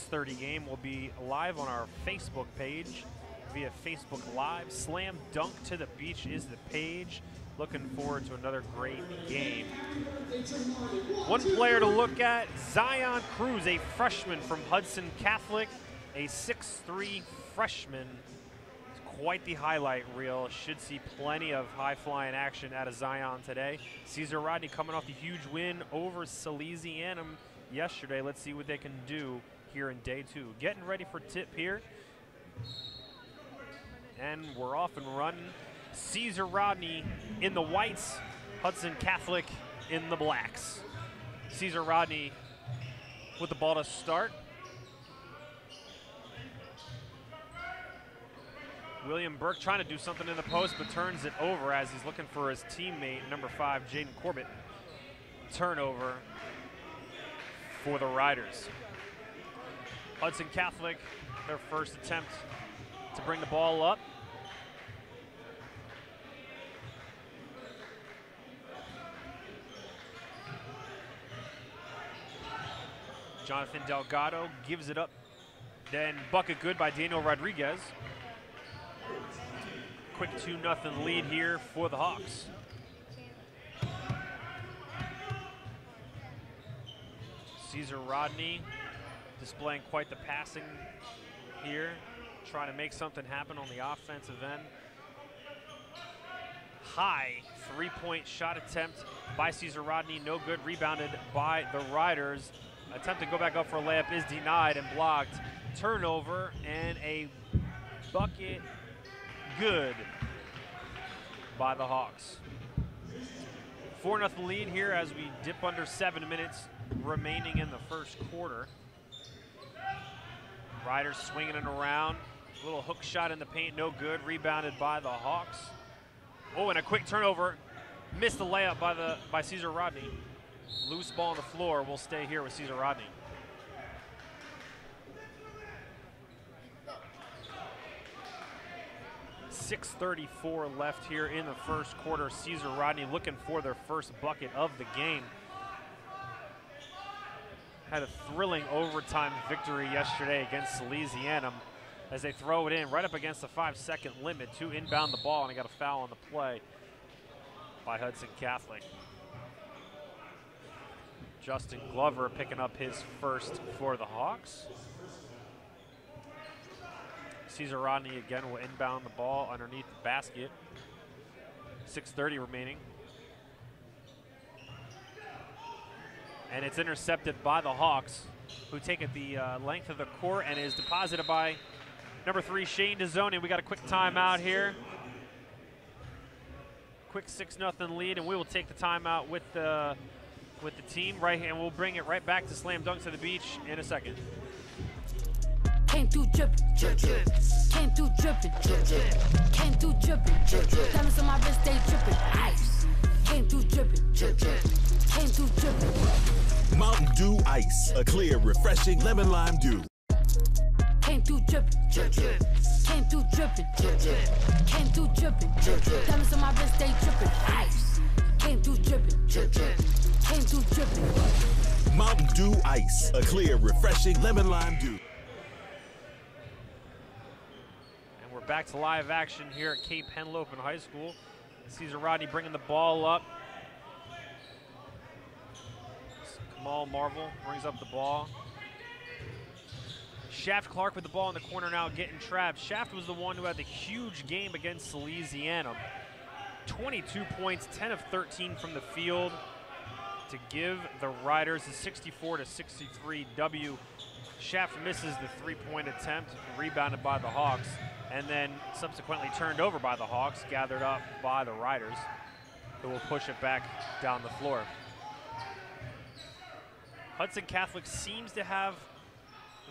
6:30 game will be live on our Facebook page via Facebook Live. Slam Dunk to the Beach is the page. Looking forward to another great game. One player to look at, Zion Cruz, a freshman from Hudson Catholic, a 6'3" freshman. Quite the highlight reel. Should see plenty of high-flying action out of Zion today. Caesar Rodney coming off the huge win over Salesianum yesterday. Let's see what they can do here in day 2. Getting ready for tip here. And we're off and running. Caesar Rodney in the whites, Hudson Catholic in the blacks. Caesar Rodney with the ball to start. William Burke trying to do something in the post, but turns it over as he's looking for his teammate, number 5, Jaden Corbett. Turnover for the Riders. Hudson Catholic, their first attempt to bring the ball up. Jonathan Delgado gives it up. Then bucket good by Daniel Rodriguez. Quick 2-0 lead here for the Hawks. Caesar Rodney displaying quite the passing here, trying to make something happen on the offensive end. High three-point shot attempt by Caesar Rodney, no good, rebounded by the Riders. Attempt to go back up for a layup is denied and blocked. Turnover and a bucket good by the Hawks. 4-0 lead here as we dip under 7 minutes remaining in the first quarter. Riders swinging it around. Little hook shot in the paint, no good. Rebounded by the Hawks. Oh, and a quick turnover. Missed the layup by Caesar Rodney. Loose ball on the floor will stay here with Caesar Rodney. .634 left here in the first quarter. Caesar Rodney looking for their first bucket of the game. Had a thrilling overtime victory yesterday against Salesianum as they throw it in right up against the 5-second limit to inbound the ball, and they got a foul on the play by Hudson Catholic. Justin Glover picking up his first for the Hawks. Caesar Rodney again will inbound the ball underneath the basket. 6:30 remaining. And it's intercepted by the Hawks, who take it the length of the court, and is deposited by number 3, Shane DeZoni. We got a quick timeout here. Quick 6-0 lead, and we will take the timeout with the team right here, and we'll bring it right back to Slam Dunk to the Beach in a second. Came through drippin', drip, drip. Came through drippin', drip, drip. Came through drippin', drip, drip. Diamonds on my wrist, they drippin', ice. Came through drippin', drip, drip. Came through drippin'. Mountain Dew Ice, a clear, refreshing lemon lime dew. Came through drippin', drip, drip. Came through drippin', drip, drip. Came through drippin', drip, drip. Diamonds on my wrist, they drippin', ice. Came through drippin', drip, drip. Came through drippin'. Mountain Dew Ice, a clear, refreshing lemon lime dew. And we're back to live action here at Cape Henlopen High School. Caesar Rodney bringing the ball up. Kamal Marvel brings up the ball. Shaft Clark with the ball in the corner now, getting trapped. Shaft was the one who had the huge game against Salesianum. 22 points, 10 of 13 from the field to give the Riders a 64-63 W. Shaft misses the three-point attempt, rebounded by the Hawks, and then subsequently turned over by the Hawks, gathered up by the Riders, who will push it back down the floor. Hudson Catholic seems to have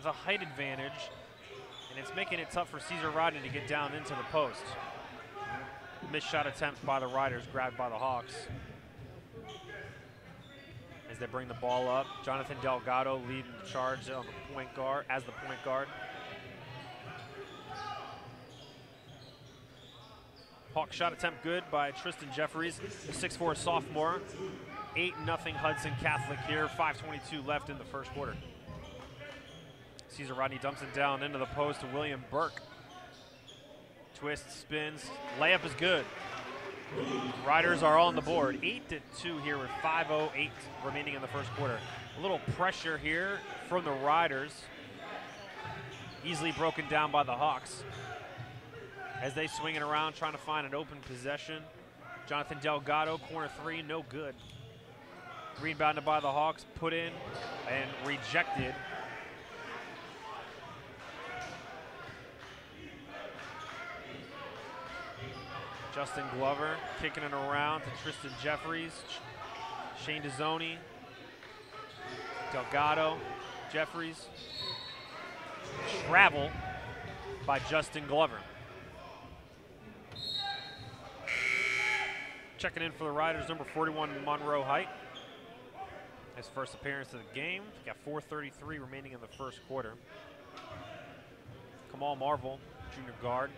the height advantage, and it's making it tough for Caesar Rodney to get down into the post. Missed shot attempt by the Riders, grabbed by the Hawks. As they bring the ball up, Jonathan Delgado leading the charge on the point guard, as the point guard. Hawk shot attempt good by Tristan Jeffries, the 6'4" sophomore. 8-0 Hudson Catholic here, 5:22 left in the first quarter. Caesar Rodney dumps it down into the post to William Burke. Twist, spins, layup is good. Riders are on the board. 8-2 here with 5:08 remaining in the first quarter. A little pressure here from the Riders. Easily broken down by the Hawks. As they swing it around, trying to find an open possession. Jonathan Delgado, corner three, no good. Rebounded by the Hawks, put in and rejected. Justin Glover kicking it around to Tristan Jeffries, Shane Dezzoni, Delgado, Jeffries. Travel by Justin Glover. Checking in for the Riders, number 41, Monroe Height. His first appearance of the game. Got 4:33 remaining in the first quarter. Kamal Marvel, junior guard,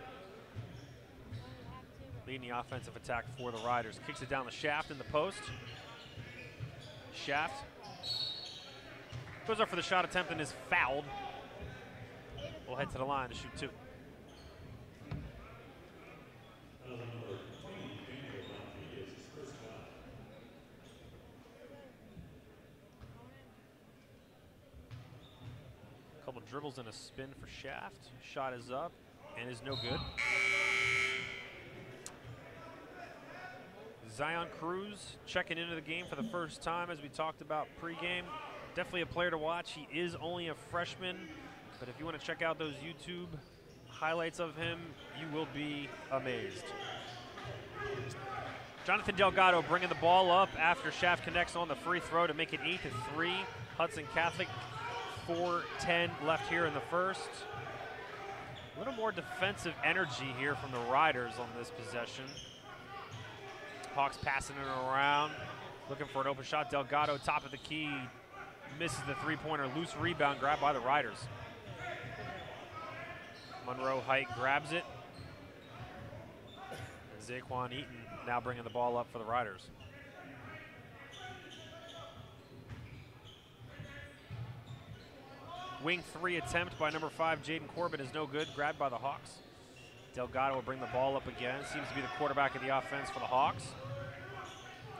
leading the offensive attack for the Riders. Kicks it down the shaft in the post. Shaft goes up for the shot attempt and is fouled. We'll head to the line to shoot two. Couple dribbles and a spin for Shaft. Shot is up and is no good. Zion Cruz checking into the game for the first time, as we talked about pregame. Definitely a player to watch. He is only a freshman, but if you want to check out those YouTube highlights of him, you will be amazed. Jonathan Delgado bringing the ball up after Shaft connects on the free throw to make it 8-3. Hudson Catholic, 4:10 left here in the first. A little more defensive energy here from the Riders on this possession. Hawks passing it around, looking for an open shot. Delgado, top of the key, misses the three-pointer. Loose rebound grabbed by the Riders. Monroe Height grabs it. And Zaquan Eaton now bringing the ball up for the Riders. Wing three attempt by number 5, Jaden Corbin, is no good. Grabbed by the Hawks. Delgado will bring the ball up again. Seems to be the quarterback of the offense for the Hawks.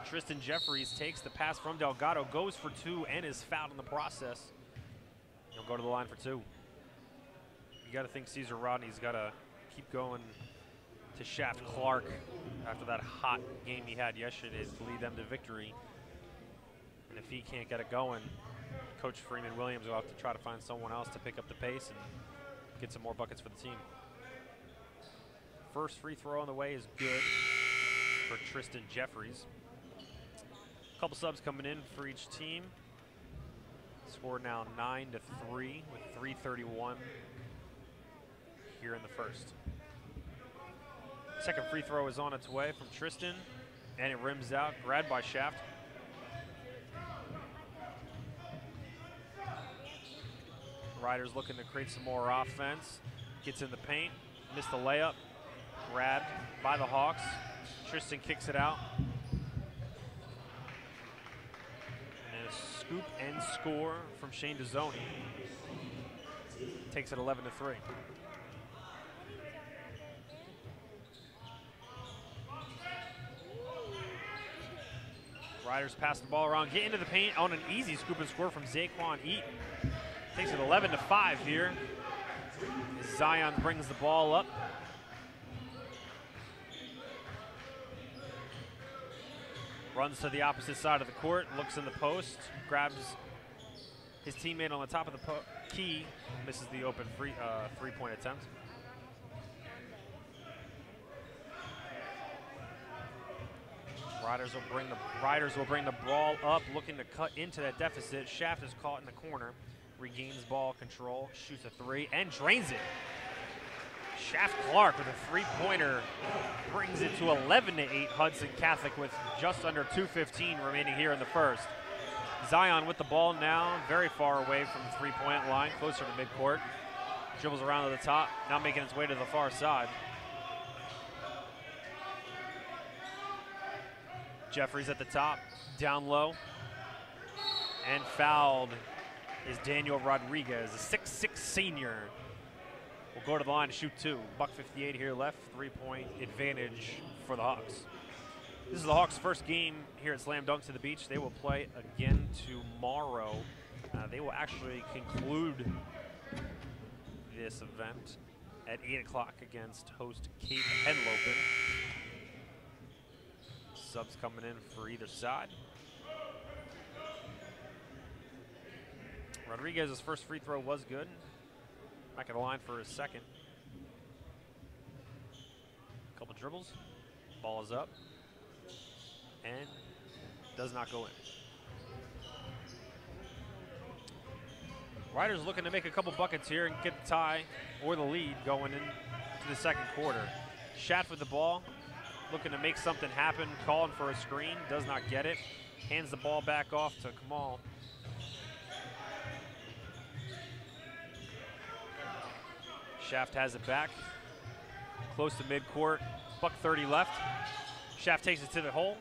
Tristan Jeffries takes the pass from Delgado, goes for two, and is fouled in the process. He'll go to the line for two. You got to think Caesar Rodney's got to keep going to Shaft Clark after that hot game he had yesterday to lead them to victory. And if he can't get it going, Coach Freeman Williams will have to try to find someone else to pick up the pace and get some more buckets for the team. First free throw on the way is good for Tristan Jeffries. A couple subs coming in for each team. Score now 9-3 with 3:31 here in the first. Second free throw is on its way from Tristan, and it rims out, grabbed by Shaft. Riders looking to create some more offense. Gets in the paint, missed the layup, grabbed by the Hawks. Tristan kicks it out. And a scoop and score from Shane Dezzoni. Takes it 11-3. Riders pass the ball around, get into the paint on an easy scoop and score from Zaquan Eaton. Takes it 11-5 here. Zion brings the ball up. Runs to the opposite side of the court, looks in the post, grabs his teammate on the top of the key, misses the open three-point attempt. Riders will bring the ball up, looking to cut into that deficit. Shaft is caught in the corner, regains ball control, shoots a three, and drains it. Shaft Clark with a three-pointer brings it to 11-8 Hudson Catholic with just under 2:15 remaining here in the first. Zion with the ball now, very far away from the three-point line, closer to midcourt. Dribbles around to the top, now making its way to the far side. Jeffries at the top, down low, and fouled is Daniel Rodriguez, a 6'7" 6'6" senior will go to the line to shoot 2. $1.58 here left, 3-point advantage for the Hawks. This is the Hawks' first game here at Slam Dunk to the Beach. They will play again tomorrow. They will actually conclude this event at 8 o'clock against host Cape Henlopen. Subs coming in for either side. Rodriguez's first free throw was good. Back at the line for his second. Couple dribbles. Ball is up. And does not go in. Riders looking to make a couple buckets here and get the tie or the lead going into the second quarter. Schaff with the ball, looking to make something happen, calling for a screen, does not get it. Hands the ball back off to Kamal. Schaff has it back, close to midcourt, $1:30 left. Schaff takes it to the hole,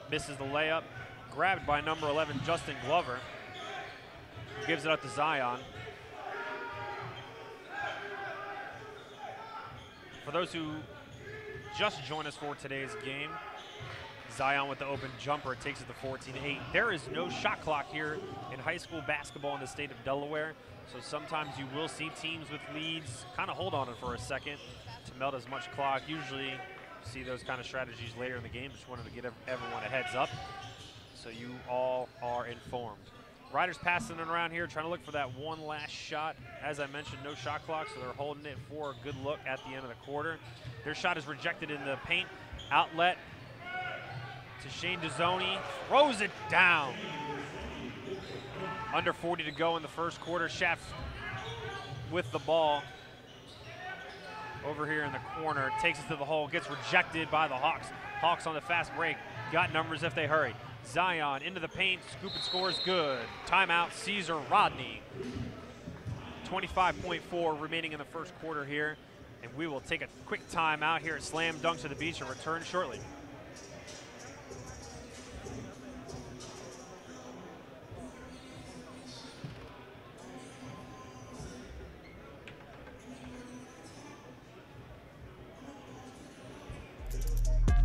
misses the layup, grabbed by number 11, Justin Glover. Gives it up to Zion. For those who just joined us for today's game, Zion with the open jumper takes it to 14-8. There is no shot clock here in high school basketball in the state of Delaware, so sometimes you will see teams with leads kind of hold on it for a second to melt as much clock. Usually see those kind of strategies later in the game. Just wanted to give everyone a heads up so you all are informed. Riders passing it around here, trying to look for that one last shot. As I mentioned, no shot clock, so they're holding it for a good look at the end of the quarter. Their shot is rejected in the paint. Outlet to Shane Dezzoni, throws it down. Under 40 to go in the first quarter. Schaff with the ball over here in the corner, takes it to the hole, gets rejected by the Hawks. Hawks on the fast break, got numbers if they hurry. Zion into the paint, scoop and scores, good. Timeout, Caesar Rodney. 25.4 remaining in the first quarter here, and we will take a quick timeout here at Slam Dunk to the Beach and return shortly.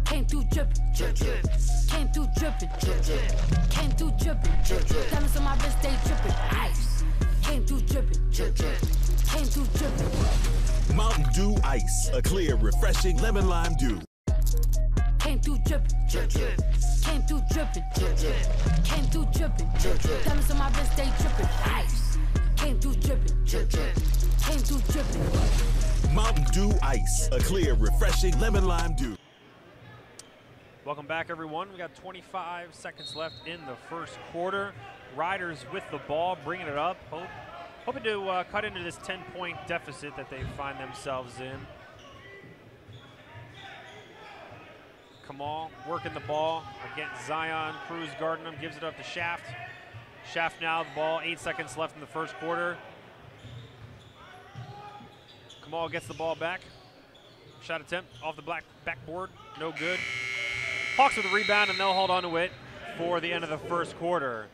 Came through drippin', drip, drip. Came through drippin', drip, drip. Came through drippin', drip, drip. Diamonds on my wrist, they drippin', ice. Came through drippin', drip, drip. Came through drippin'. Mountain Dew Ice, a clear, refreshing lemon lime dew. Came through drippin', drip, drip. Came through drippin', drip, drip. Came through drippin', drip, drip. Diamonds on my wrist, they drippin', ice. Came through drippin', drip, drip. Came through drippin'. Mountain Dew Ice, a clear, refreshing lemon lime dew. Welcome back, everyone. We got 25 seconds left in the first quarter. Riders with the ball, bringing it up, hoping to cut into this 10-point deficit that they find themselves in. Kamal working the ball against Zion. Cruz guarding him, gives it up to Shaft. Shaft now the ball, 8 seconds left in the first quarter. Kamal gets the ball back. Shot attempt off the backboard, no good. Hawks with a rebound, and they'll hold on to it for the end of the first quarter.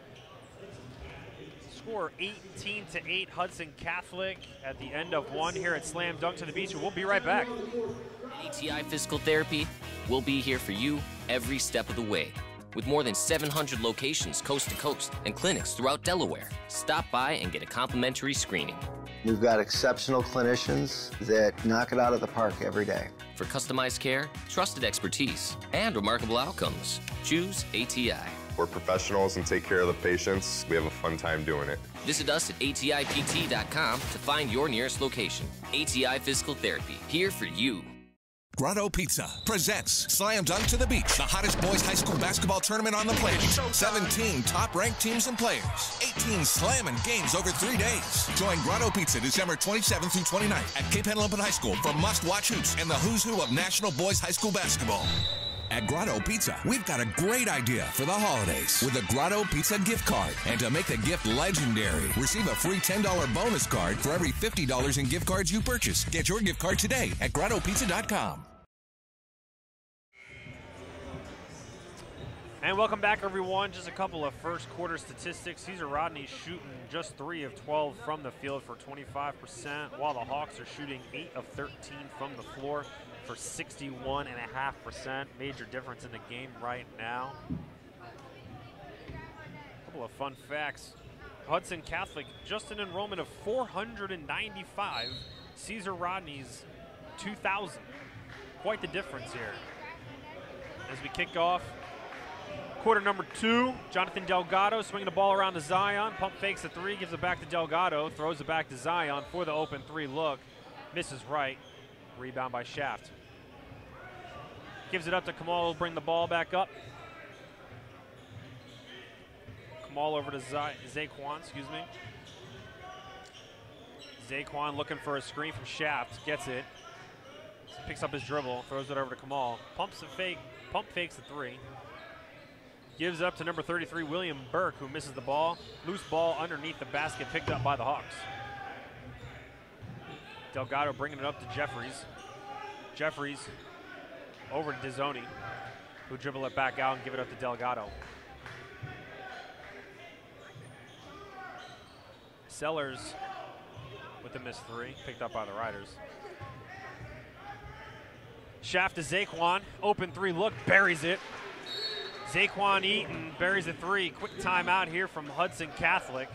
Score 18-8 Hudson Catholic at the end of one here at Slam Dunk to the Beach, and we'll be right back. ATI Physical Therapy will be here for you every step of the way. With more than 700 locations coast to coast and clinics throughout Delaware, stop by and get a complimentary screening. We've got exceptional clinicians that knock it out of the park every day. For customized care, trusted expertise, and remarkable outcomes, choose ATI. We're professionals and take care of the patients. We have a fun time doing it. Visit us at ATIPT.com to find your nearest location. ATI Physical Therapy, here for you. Grotto Pizza presents Slam Dunk to the Beach, the hottest boys high school basketball tournament on the planet. 17 top-ranked teams and players, 18 slamming games over 3 days. Join Grotto Pizza December 27th through 29th at Cape Henlopen High School for must-watch hoops and the who's who of national boys high school basketball. At Grotto Pizza, we've got a great idea for the holidays with a Grotto Pizza gift card. And to make the gift legendary, receive a free $10 bonus card for every $50 in gift cards you purchase. Get your gift card today at GrottoPizza.com. And welcome back, everyone. Just a couple of first quarter statistics. These are Rodney shooting just 3 of 12 from the field for 25%, while the Hawks are shooting 8 of 13 from the floor for 61.5%. Major difference in the game right now. A couple of fun facts. Hudson Catholic, just an enrollment of 495. Caesar Rodney's 2,000. Quite the difference here. As we kick off quarter number 2, Jonathan Delgado swinging the ball around to Zion. Pump fakes the 3, gives it back to Delgado, throws it back to Zion for the open 3 look. Misses right. Rebound by Shaft. Gives it up to Kamal, bring the ball back up. Kamal over to Zaquan, excuse me. Zaquan looking for a screen from Shaft, gets it. Picks up his dribble, throws it over to Kamal. Pump fakes the 3. Gives it up to number 33, William Burke, who misses the ball. Loose ball underneath the basket, picked up by the Hawks. Delgado bringing it up to Jeffries. Jeffries over to Dizzoni, who dribble it back out and give it up to Delgado. Sellers with the missed 3, picked up by the Riders. Shaft to Zaquan, open 3 look, buries it. Zaquan Eaton buries a 3. Quick timeout here from Hudson Catholic.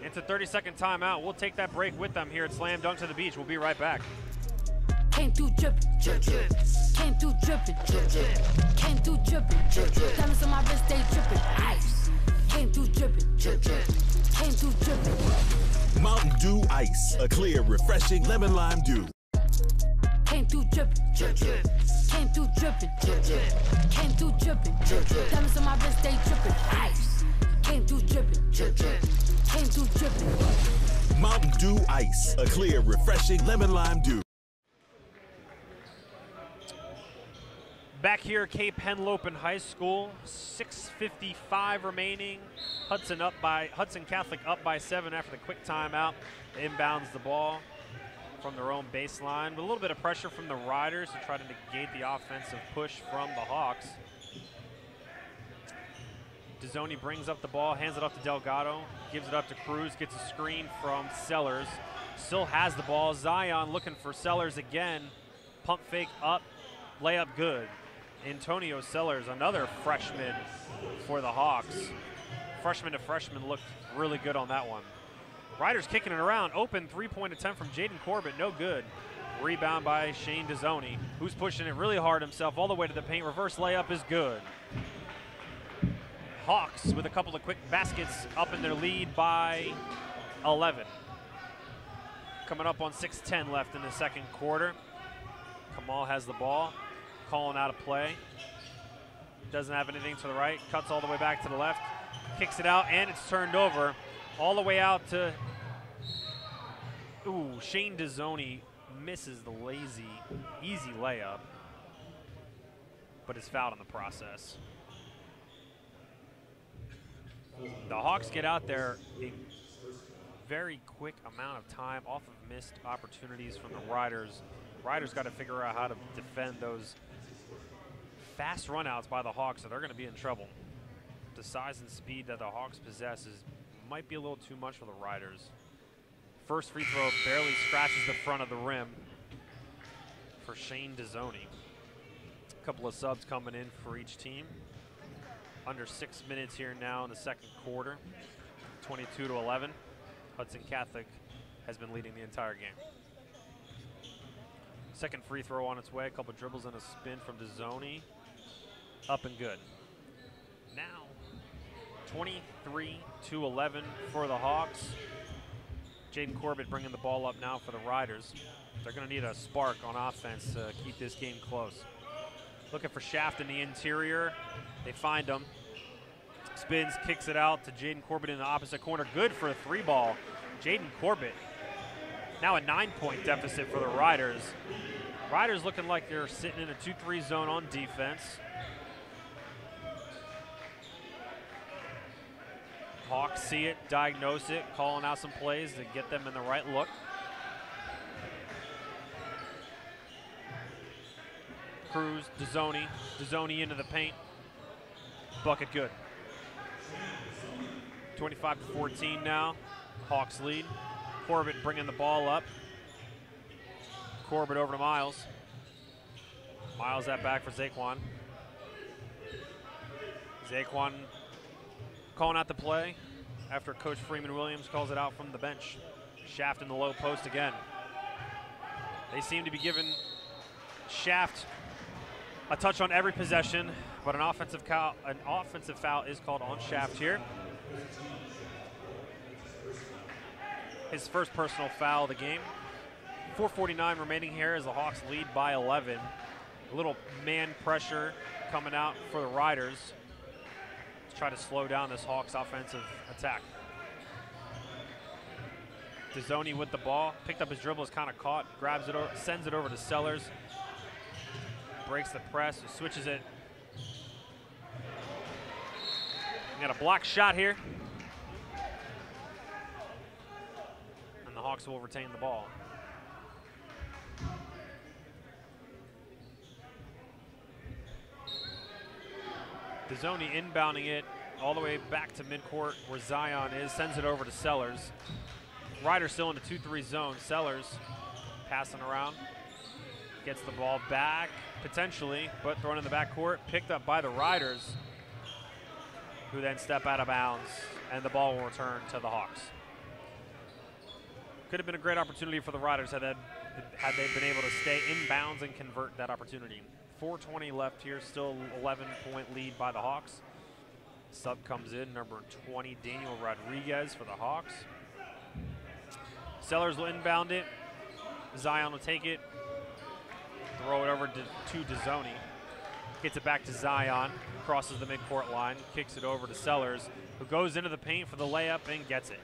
It's a 30-second timeout. We'll take that break with them here at Slam Dunk to the Beach. We'll be right back. Came through drippin', drip, drip. Came through drippin', drip, drip. Came through drippin', drip, drip. Diamonds on my wrist, they drippin'. Ice. Came through drippin', drip, drip. Came through drippin'. Mountain Dew Ice, a clear, refreshing lemon lime dew. Came through drippin', drip, drip. Came through drippin', drip, drip. Came through drippin', drip, drip. Diamonds on my wrist, they drippin'. Ice. Came through drippin', drip, drip. Came through drippin'. Mountain Dew Ice, a clear, refreshing lemon lime dew. Back here at Cape Henlopen High School, 6:55 remaining. Hudson Catholic up by 7 after the quick timeout. Inbounds the ball from their own baseline with a little bit of pressure from the Riders to try to negate the offensive push from the Hawks. Dizzoni brings up the ball, hands it off to Delgado, gives it up to Cruz, gets a screen from Sellers. Still has the ball. Zion looking for Sellers again. Pump fake up, layup good. Antonio Sellers, another freshman for the Hawks. Freshman to freshman looked really good on that one. Riders kicking it around. Open 3-point attempt from Jaden Corbett, no good. Rebound by Shane Dizzoni, who's pushing it really hard himself all the way to the paint. Reverse layup is good. Hawks with a couple of quick baskets up in their lead by 11. Coming up on 6:10 left in the second quarter. Kamal has the ball, calling out a play. Doesn't have anything to the right, cuts all the way back to the left, kicks it out, and it's turned over. All the way out to, Shane Dizzoni misses the easy layup, but is fouled in the process. The Hawks get out there a very quick amount of time off of missed opportunities from the Riders. Riders got to figure out how to defend those fast runouts by the Hawks, so they're going to be in trouble. The size and speed that the Hawks possess might be a little too much for the Riders. First free throw barely scratches the front of the rim for Shane Dizzoni. A couple of subs coming in for each team. Under 6 minutes here now in the second quarter. 22-11. Hudson Catholic has been leading the entire game. Second free throw on its way. A couple dribbles and a spin from Dizzoni. Up and good. Now 23-11 for the Hawks. Jaden Corbett bringing the ball up now for the Riders. They're going to need a spark on offense to keep this game close. Looking for Shaft in the interior. They find him. Spins, kicks it out to Jaden Corbett in the opposite corner. Good for a 3-ball. Jaden Corbett, now a 9-point deficit for the Riders. Riders looking like they're sitting in a 2-3 zone on defense. Hawks see it, diagnose it, calling out some plays to get them in the right look. Cruz, Dezzoni into the paint. Bucket good. 25-14 now. Hawks lead. Corbett bringing the ball up. Corbett over to Miles. Miles that back for Zaquan. Zaquan calling out the play after Coach Freeman Williams calls it out from the bench. Shaft in the low post again. They seem to be giving Shaft a touch on every possession, but an offensive foul is called on Shaft here. His first personal foul of the game. 4:49 remaining here as the Hawks lead by 11. A little man pressure coming out for the Riders to try to slow down this Hawks offensive attack. Dezzoni with the ball, picked up his dribble, is kind of caught, grabs it, sends it over to Sellers. Breaks the press, switches it. We got a block shot here. And the Hawks will retain the ball. Dezzoni inbounding it all the way back to midcourt where Zion is, sends it over to Sellers. Ryder still in the 2-3 zone. Sellers passing around, gets the ball back potentially, but thrown in the backcourt, picked up by the Riders, who then step out of bounds, and the ball will return to the Hawks. Could have been a great opportunity for the Riders had they been able to stay in bounds and convert that opportunity. 4:20 left here, still 11-point lead by the Hawks. Sub comes in, number 20, Daniel Rodriguez for the Hawks. Sellers will inbound it. Zion will take it, throw it over to Dezzoni. Gets it back to Zion, crosses the midcourt line, kicks it over to Sellers, who goes into the paint for the layup and gets it.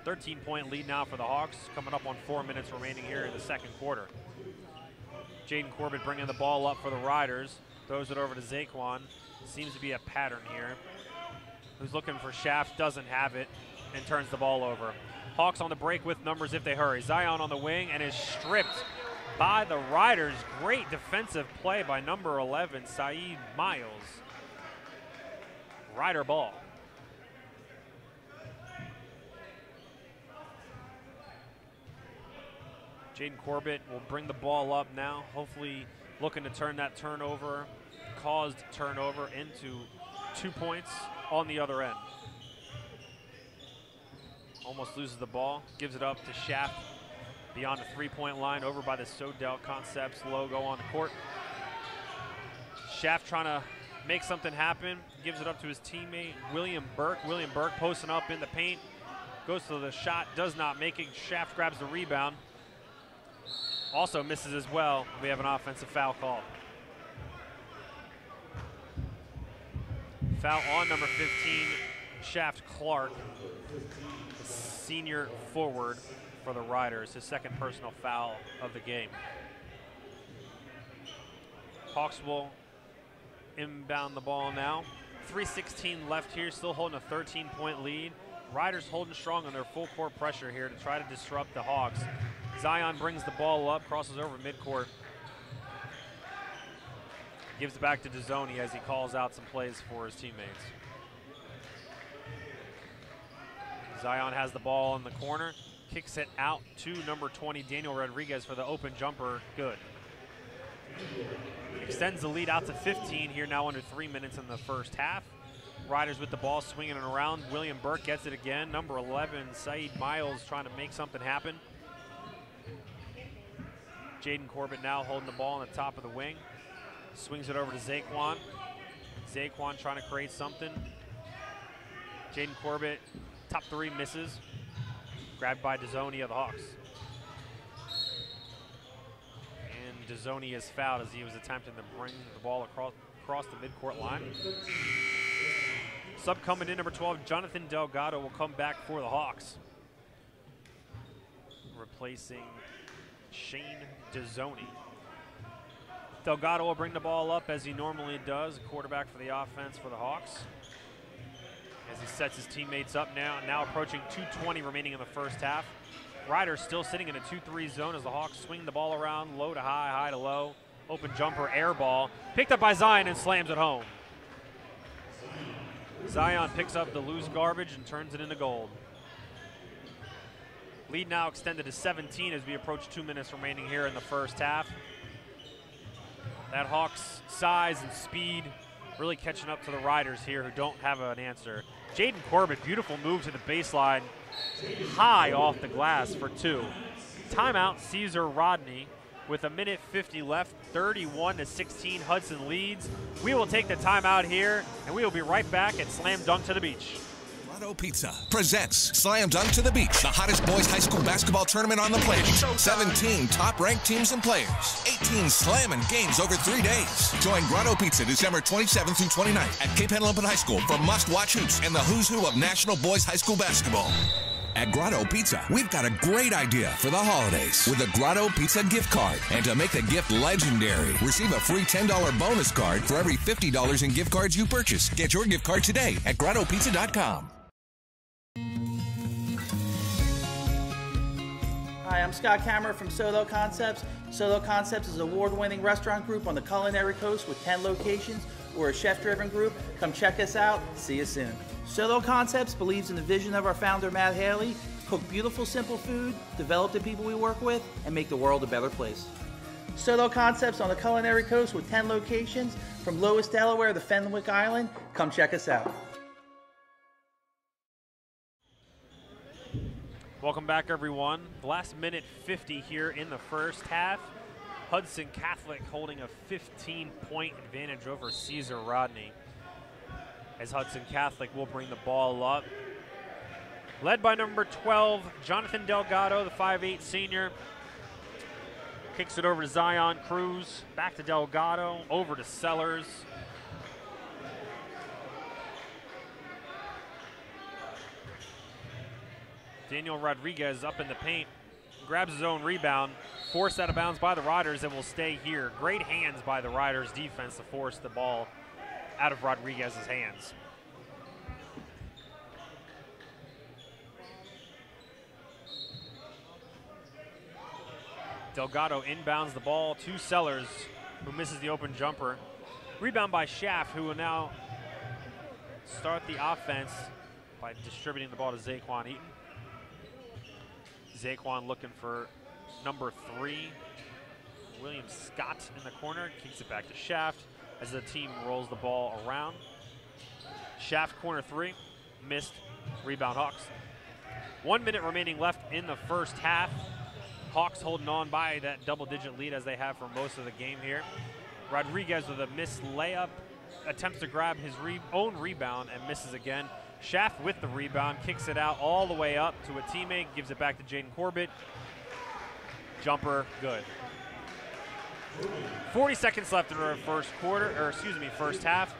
13-point lead now for the Hawks, coming up on 4 minutes remaining here in the second quarter. Jaden Corbett bringing the ball up for the Riders, throws it over to Zaquan. Seems to be a pattern here. Who's looking for Shaft, doesn't have it, and turns the ball over. Hawks on the break with numbers if they hurry. Zion on the wing and is stripped by the Riders. Great defensive play by number 11, Saeed Miles. Rider ball. Jaden Corbett will bring the ball up now, hopefully looking to turn that caused turnover into 2 points on the other end. Almost loses the ball, gives it up to Shaft beyond the 3-point line, over by the Sodell Concepts logo on the court. Shaft trying to make something happen, gives it up to his teammate, William Burke. William Burke posting up in the paint, goes to the shot, does not make it. Shaft grabs the rebound. Also misses as well. We have an offensive foul call. Foul on number 15, Shaft Clark, the senior forward for the Riders, his second personal foul of the game. Hawks will inbound the ball now. 3:16 left here, still holding a 13-point lead. Riders holding strong on their full court pressure here to try to disrupt the Hawks. Zion brings the ball up, crosses over midcourt. Gives it back to Dezzoni as he calls out some plays for his teammates. Zion has the ball in the corner, kicks it out to number 20, Daniel Rodriguez, for the open jumper. Good. Extends the lead out to 15 here, now under 3 minutes in the first half. Riders with the ball, swinging it around. William Burke gets it again. Number 11, Saeed Miles, trying to make something happen. Jaden Corbett now holding the ball on the top of the wing. Swings it over to Zaquan. Zaquan trying to create something. Jaden Corbett, top three, misses. Grabbed by Dezzoni of the Hawks. And Dezzoni is fouled as he was attempting to bring the ball across the midcourt line. Sub coming in, number 12, Jonathan Delgado will come back for the Hawks, replacing Shane Dezzoni. Delgado will bring the ball up as he normally does, quarterback for the offense for the Hawks. As he sets his teammates up now approaching 2:20 remaining in the first half. Riders still sitting in a 2-3 zone as the Hawks swing the ball around low to high, high to low. Open jumper, air ball. Picked up by Zion and slams it home. Zion picks up the loose garbage and turns it into gold. Lead now extended to 17 as we approach 2 minutes remaining here in the first half. That Hawks size and speed really catching up to the Riders here who don't have an answer. Jaden Corbett, beautiful move to the baseline, high off the glass for 2. Timeout, Caesar Rodney with 1:50 left, 31-16, Hudson leads. We will take the timeout here, and we will be right back at Slam Dunk to the Beach. Grotto Pizza presents Slam Dunk to the Beach, the hottest boys high school basketball tournament on the planet. 17 top-ranked teams and players, 18 slamming games over 3 days. Join Grotto Pizza December 27th through 29th at Cape Henlopen High School for must-watch hoops and the who's who of national boys high school basketball. At Grotto Pizza, we've got a great idea for the holidays with a Grotto Pizza gift card. And to make the gift legendary, receive a free $10 bonus card for every $50 in gift cards you purchase. Get your gift card today at GrottoPizza.com. Hi, I'm Scott Kammerer from Solo Concepts. Solo Concepts is an award-winning restaurant group on the culinary coast with 10 locations. We're a chef-driven group. Come check us out. See you soon. Solo Concepts believes in the vision of our founder, Matt Haley, cook beautiful, simple food, develop the people we work with, and make the world a better place. Solo Concepts on the culinary coast with 10 locations from Lois, Delaware to Fenwick Island. Come check us out. Welcome back, everyone. Last minute 50 here in the first half. Hudson Catholic holding a 15-point advantage over Caesar Rodney, as Hudson Catholic will bring the ball up. Led by number 12, Jonathan Delgado, the 5'8 senior. Kicks it over to Zion Cruz, back to Delgado, over to Sellers. Daniel Rodriguez up in the paint, grabs his own rebound, forced out of bounds by the Riders and will stay here. Great hands by the Riders defense to force the ball out of Rodriguez's hands. Delgado inbounds the ball to Sellers, who misses the open jumper. Rebound by Schaff, who will now start the offense by distributing the ball to Zaquan Eaton. Zaquan looking for number 3, William Scott in the corner, kicks it back to Shaft as the team rolls the ball around. Shaft corner 3, missed, rebound Hawks. 1 minute remaining left in the first half. Hawks holding on by that double-digit lead as they have for most of the game here. Rodriguez with a missed layup, attempts to grab his own rebound and misses again. Schaff with the rebound, kicks it out all the way up to a teammate, gives it back to Jaden Corbett. Jumper, good. 40 seconds left in the first half.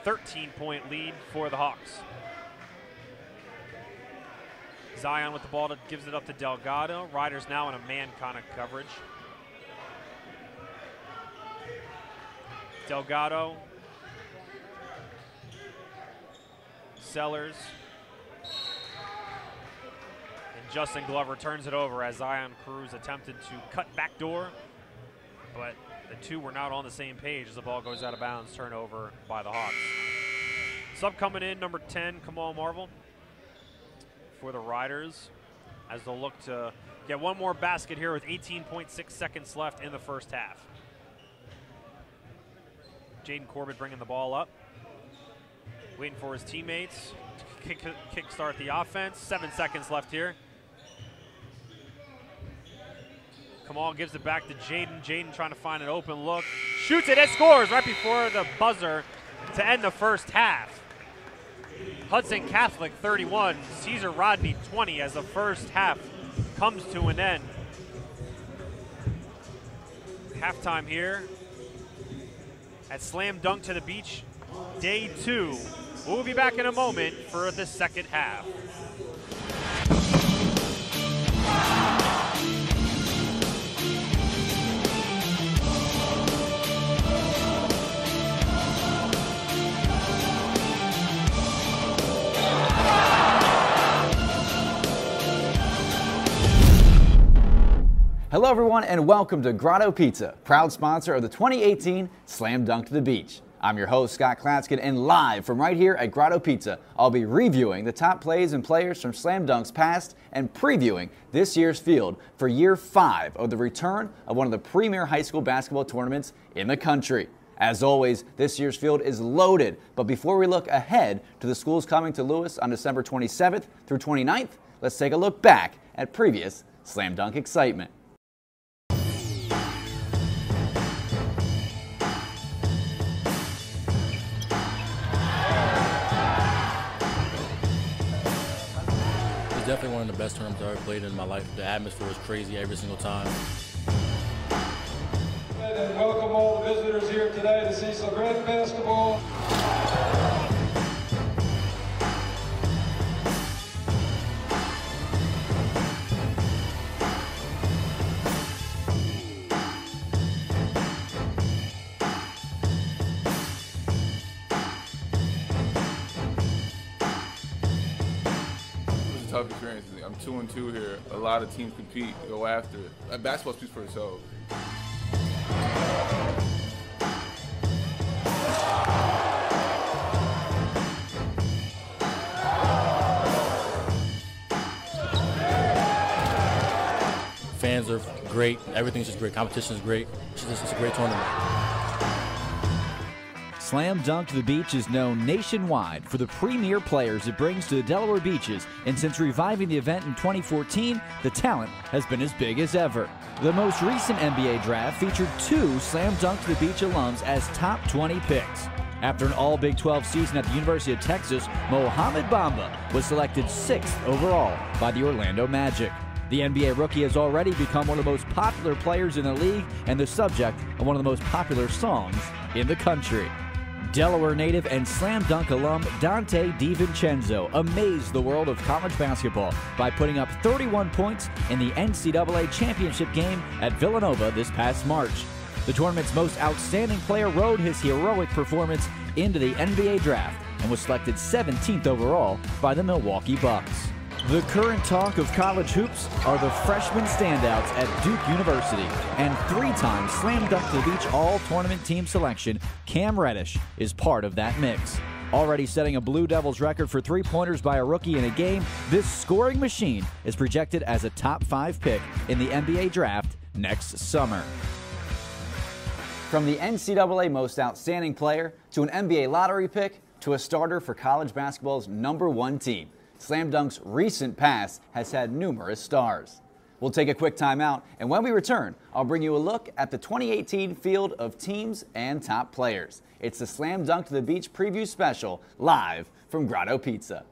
13-point lead for the Hawks. Zion with the ball, gives it up to Delgado. Riders now in a man kind of coverage. Delgado. Sellers. And Justin Glover turns it over as Zion Cruz attempted to cut backdoor, but the two were not on the same page as the ball goes out of bounds, turnover by the Hawks. Sub coming in, number 10, Kamal Marvel for the Riders, as they'll look to get one more basket here with 18.6 seconds left in the first half. Jaden Corbett bringing the ball up, waiting for his teammates to kick-start the offense. 7 seconds left here. Kamal gives it back to Jaden. Jaden trying to find an open look. Shoots it and scores right before the buzzer to end the first half. Hudson Catholic 31, Caesar Rodney 20 as the first half comes to an end. Halftime here at Slam Dunk to the Beach, day 2. We'll be back in a moment for the second half. Hello everyone and welcome to Grotto Pizza, proud sponsor of the 2018 Slam Dunk to the Beach. I'm your host Scott Klatskin, and live from right here at Grotto Pizza, I'll be reviewing the top plays and players from Slam Dunk's past and previewing this year's field for year 5 of the return of one of the premier high school basketball tournaments in the country. As always, this year's field is loaded, but before we look ahead to the schools coming to Lewis on December 27th through 29th, let's take a look back at previous Slam Dunk excitement. Definitely one of the best tournaments I've ever played in my life. The atmosphere was crazy every single time. And welcome all the visitors here today to see some great basketball. Tough experience. I'm 2-2 here. A lot of teams compete, go after it. Basketball speaks for itself. Fans are great. Everything's just great. Competition is great. It's a great tournament. Slam Dunk to the Beach is known nationwide for the premier players it brings to the Delaware beaches, and since reviving the event in 2014, the talent has been as big as ever. The most recent NBA draft featured 2 Slam Dunk to the Beach alums as top 20 picks. After an all Big 12 season at the University of Texas, Mohamed Bamba was selected 6th overall by the Orlando Magic. The NBA rookie has already become one of the most popular players in the league and the subject of one of the most popular songs in the country. Delaware native and Slam Dunk alum Dante DiVincenzo amazed the world of college basketball by putting up 31 points in the NCAA championship game at Villanova this past March. The tournament's most outstanding player rode his heroic performance into the NBA draft and was selected 17th overall by the Milwaukee Bucks. The current talk of college hoops are the freshman standouts at Duke University, and 3-time Slam Dunk to the Beach all-tournament team selection, Cam Reddish, is part of that mix. Already setting a Blue Devils record for three-pointers by a rookie in a game, this scoring machine is projected as a top 5 pick in the NBA draft next summer. From the NCAA Most Outstanding Player to an NBA lottery pick to a starter for college basketball's #1 team, Slam Dunk's recent past has had numerous stars. We'll take a quick time out, and when we return, I'll bring you a look at the 2018 field of teams and top players. It's the Slam Dunk to the Beach preview special, live from Grotto Pizza.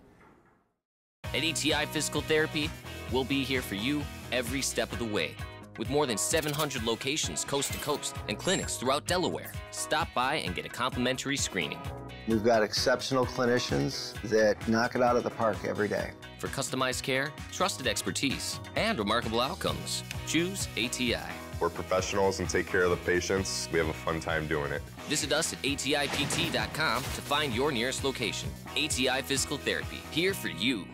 At ETI Physical Therapy, we'll be here for you every step of the way. With more than 700 locations coast to coast and clinics throughout Delaware, stop by and get a complimentary screening. We've got exceptional clinicians that knock it out of the park every day. For customized care, trusted expertise, and remarkable outcomes, choose ATI. We're professionals and take care of the patients. We have a fun time doing it. Visit us at atipt.com to find your nearest location. ATI Physical Therapy, here for you.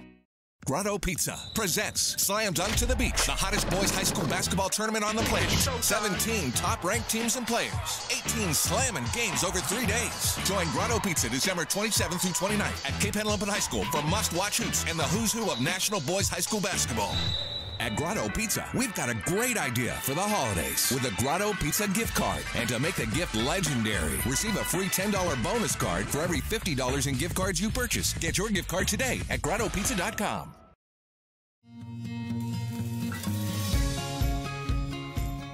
Grotto Pizza presents Slam Dunk to the Beach, the hottest boys high school basketball tournament on the planet. 17 top-ranked teams and players, 18 slamming games over 3 days. Join Grotto Pizza December 27th through 29th at Cape Henlopen High School for must-watch hoops and the who's who of national boys high school basketball. At Grotto Pizza, we've got a great idea for the holidays with a Grotto Pizza gift card. And to make the gift legendary, receive a free $10 bonus card for every $50 in gift cards you purchase. Get your gift card today at GrottoPizza.com.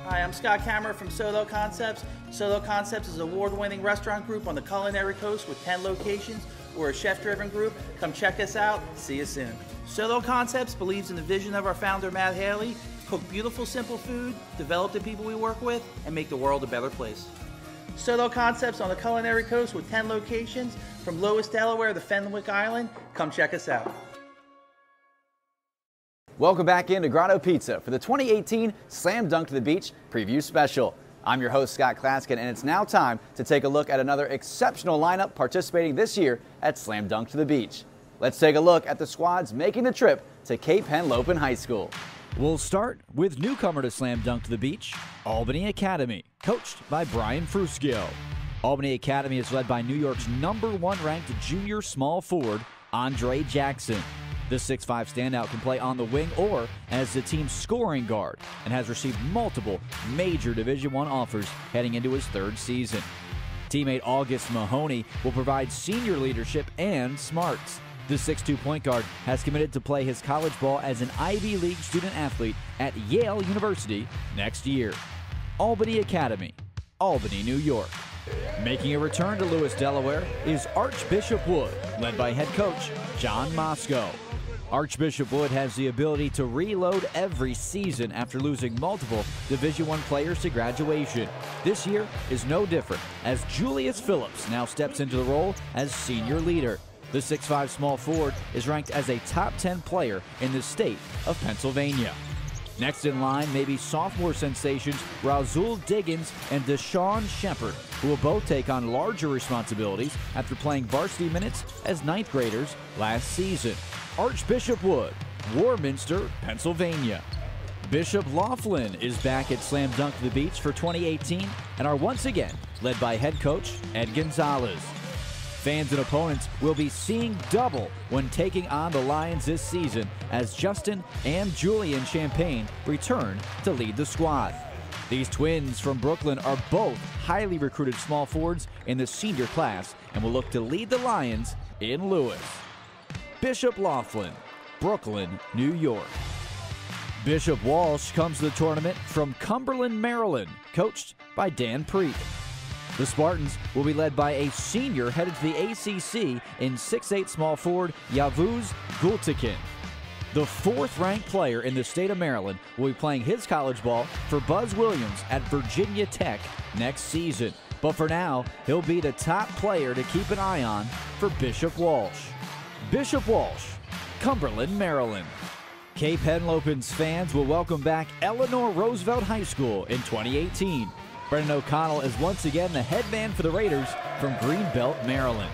Hi, I'm Scott Kammerer from Solo Concepts. Solo Concepts is an award-winning restaurant group on the culinary coast with 10 locations. We're a chef-driven group. Come check us out. See you soon. Solo Concepts believes in the vision of our founder, Matt Haley: cook beautiful, simple food, develop the people we work with, and make the world a better place. Solo Concepts on the culinary coast with 10 locations from Lewis, Delaware to Fenwick Island. Come check us out. Welcome back into Grotto Pizza for the 2018 Slam Dunk to the Beach preview special. I'm your host, Scott Klatskin, and it's now time to take a look at another exceptional lineup participating this year at Slam Dunk to the Beach. Let's take a look at the squads making the trip to Cape Henlopen High School. We'll start with newcomer to Slam Dunk to the Beach, Albany Academy, coached by Brian Fruschio. Albany Academy is led by New York's #1 ranked junior small forward, Andre Jackson. The 6'5 standout can play on the wing or as the team's scoring guard and has received multiple major Division I offers heading into his 3rd season. Teammate August Mahoney will provide senior leadership and smarts. The 6'2 point guard has committed to play his college ball as an Ivy League student athlete at Yale University next year. Albany Academy, Albany, New York. Making a return to Lewis, Delaware is Archbishop Wood, led by head coach John Moscow. Archbishop Wood has the ability to reload every season after losing multiple Division I players to graduation. This year is no different, as Julius Phillips now steps into the role as senior leader. The 6'5 small forward is ranked as a top 10 player in the state of Pennsylvania. Next in line may be sophomore sensations Rasul Diggins and Deshaun Shepard, who will both take on larger responsibilities after playing varsity minutes as 9th graders last season. Archbishop Wood, Warminster, Pennsylvania. Bishop Laughlin is back at Slam Dunk to the Beach for 2018 and are once again led by head coach Ed Gonzalez. Fans and opponents will be seeing double when taking on the Lions this season as Justin and Julian Champagne return to lead the squad. These twins from Brooklyn are both highly recruited small forwards in the senior class and will look to lead the Lions in Lewis. Bishop Laughlin, Brooklyn, New York. Bishop Walsh comes to the tournament from Cumberland, Maryland, coached by Dan Preet. The Spartans will be led by a senior headed to the ACC in 6'8 small forward Yavuz Gultekin. The 4th-ranked player in the state of Maryland will be playing his college ball for Buzz Williams at Virginia Tech next season. But for now, he'll be the top player to keep an eye on for Bishop Walsh. Bishop Walsh, Cumberland, Maryland. Cape Henlopen's fans will welcome back Eleanor Roosevelt High School in 2018. Brendan O'Connell is once again the head man for the Raiders from Greenbelt, Maryland.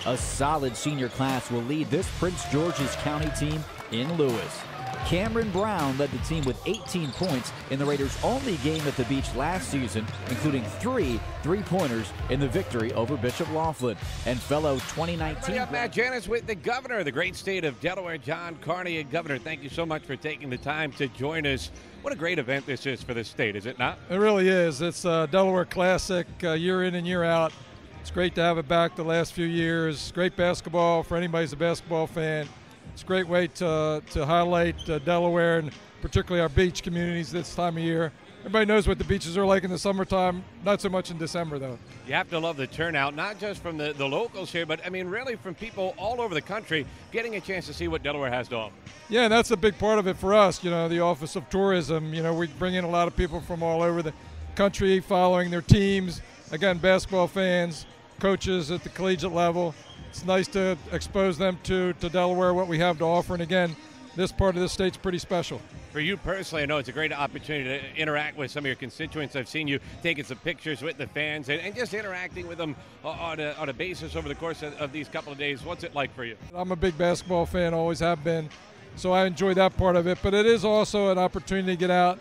A solid senior class will lead this Prince George's County team in Lewis. Cameron Brown led the team with 18 points in the Raiders' only game at the beach last season, including 3 3-pointers in the victory over Bishop Laughlin. And fellow 2019... I'm Matt Janis with the governor of the great state of Delaware, John Carney. Governor, thank you so much for taking the time to join us. What a great event this is for the state, is it not? It really is. It's a Delaware Classic year in and year out. It's great to have it back the last few years. Great basketball for anybody who's a basketball fan. It's a great way to highlight Delaware and particularly our beach communities this time of year. Everybody knows what the beaches are like in the summertime, not so much in December, though. You have to love the turnout, not just from the locals here, but, I mean, really from people all over the country getting a chance to see what Delaware has to offer. Yeah, and that's a big part of it for us, you know, the Office of Tourism. You know, we bring in a lot of people from all over the country following their teams. Again, basketball fans, coaches at the collegiate level. It's nice to expose them to Delaware, what we have to offer. And again, this part of the state's pretty special. For you personally, I know it's a great opportunity to interact with some of your constituents. I've seen you taking some pictures with the fans and just interacting with them on a basis over the course of these couple of days. What's it like for you? I'm a big basketball fan, always have been, so I enjoy that part of it. But it is also an opportunity to get out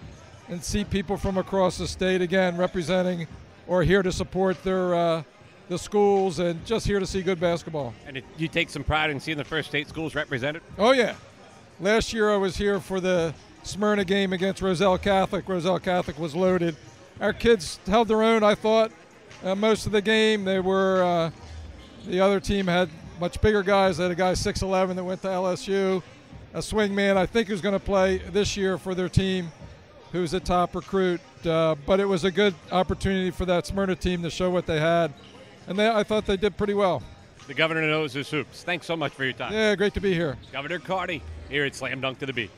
and see people from across the state, again, representing or here to support their the schools and just here to see good basketball. And you take some pride in seeing the first state schools represented? Oh, yeah. Last year I was here for the Smyrna game against Roselle Catholic. Roselle Catholic was loaded. Our kids held their own, I thought, most of the game. They were the other team had much bigger guys. They had a guy 6'11" that went to LSU, a swing man I think who's going to play this year for their team, who's a top recruit. But it was a good opportunity for that Smyrna team to show what they had. And I thought they did pretty well. The governor knows his hoops. Thanks so much for your time. Yeah, great to be here. Governor Carney here at Slam Dunk to the Beach.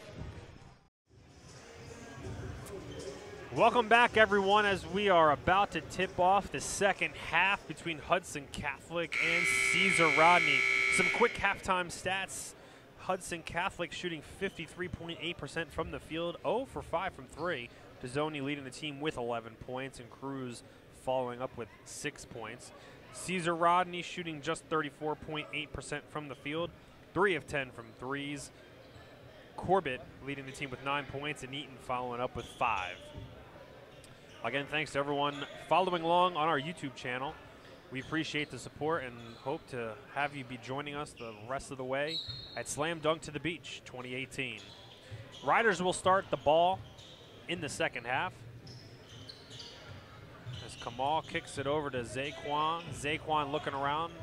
Welcome back, everyone, as we are about to tip off the second half between Hudson Catholic and Caesar Rodney. Some quick halftime stats. Hudson Catholic shooting 53.8% from the field, 0 for 5 from 3. Pizzoni leading the team with 11 points, and Cruz following up with 6 points. Caesar Rodney shooting just 34.8% from the field, 3 of 10 from threes. Corbett leading the team with 9 points, and Eaton following up with 5. Again, thanks to everyone following along on our YouTube channel. We appreciate the support and hope to have you be joining us the rest of the way at Slam Dunk to the Beach 2018. Riders will start the ball in the second half. As Kamal kicks it over to Zaquan. Zaquan looking around,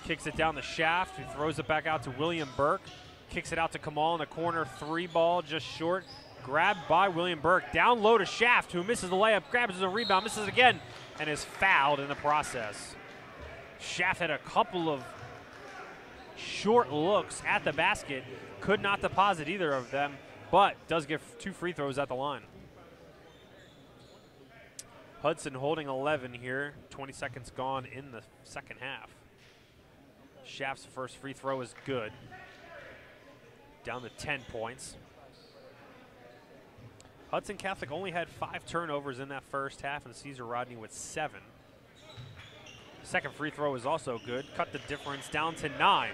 kicks it down the shaft. He throws it back out to William Burke. Kicks it out to Kamal in the corner. 3 ball, just short. Grabbed by William Burke. Down low to Shaft, who misses the layup, grabs the rebound, misses again, and is fouled in the process. Shaft had a couple of short looks at the basket. Could not deposit either of them, but does get 2 free throws at the line. Hudson holding 11 here. 20 seconds gone in the second half. Shaft's first free throw is good. Down to 10 points. Hudson Catholic only had 5 turnovers in that first half, and Caesar Rodney with 7. Second free throw is also good. Cut the difference down to 9.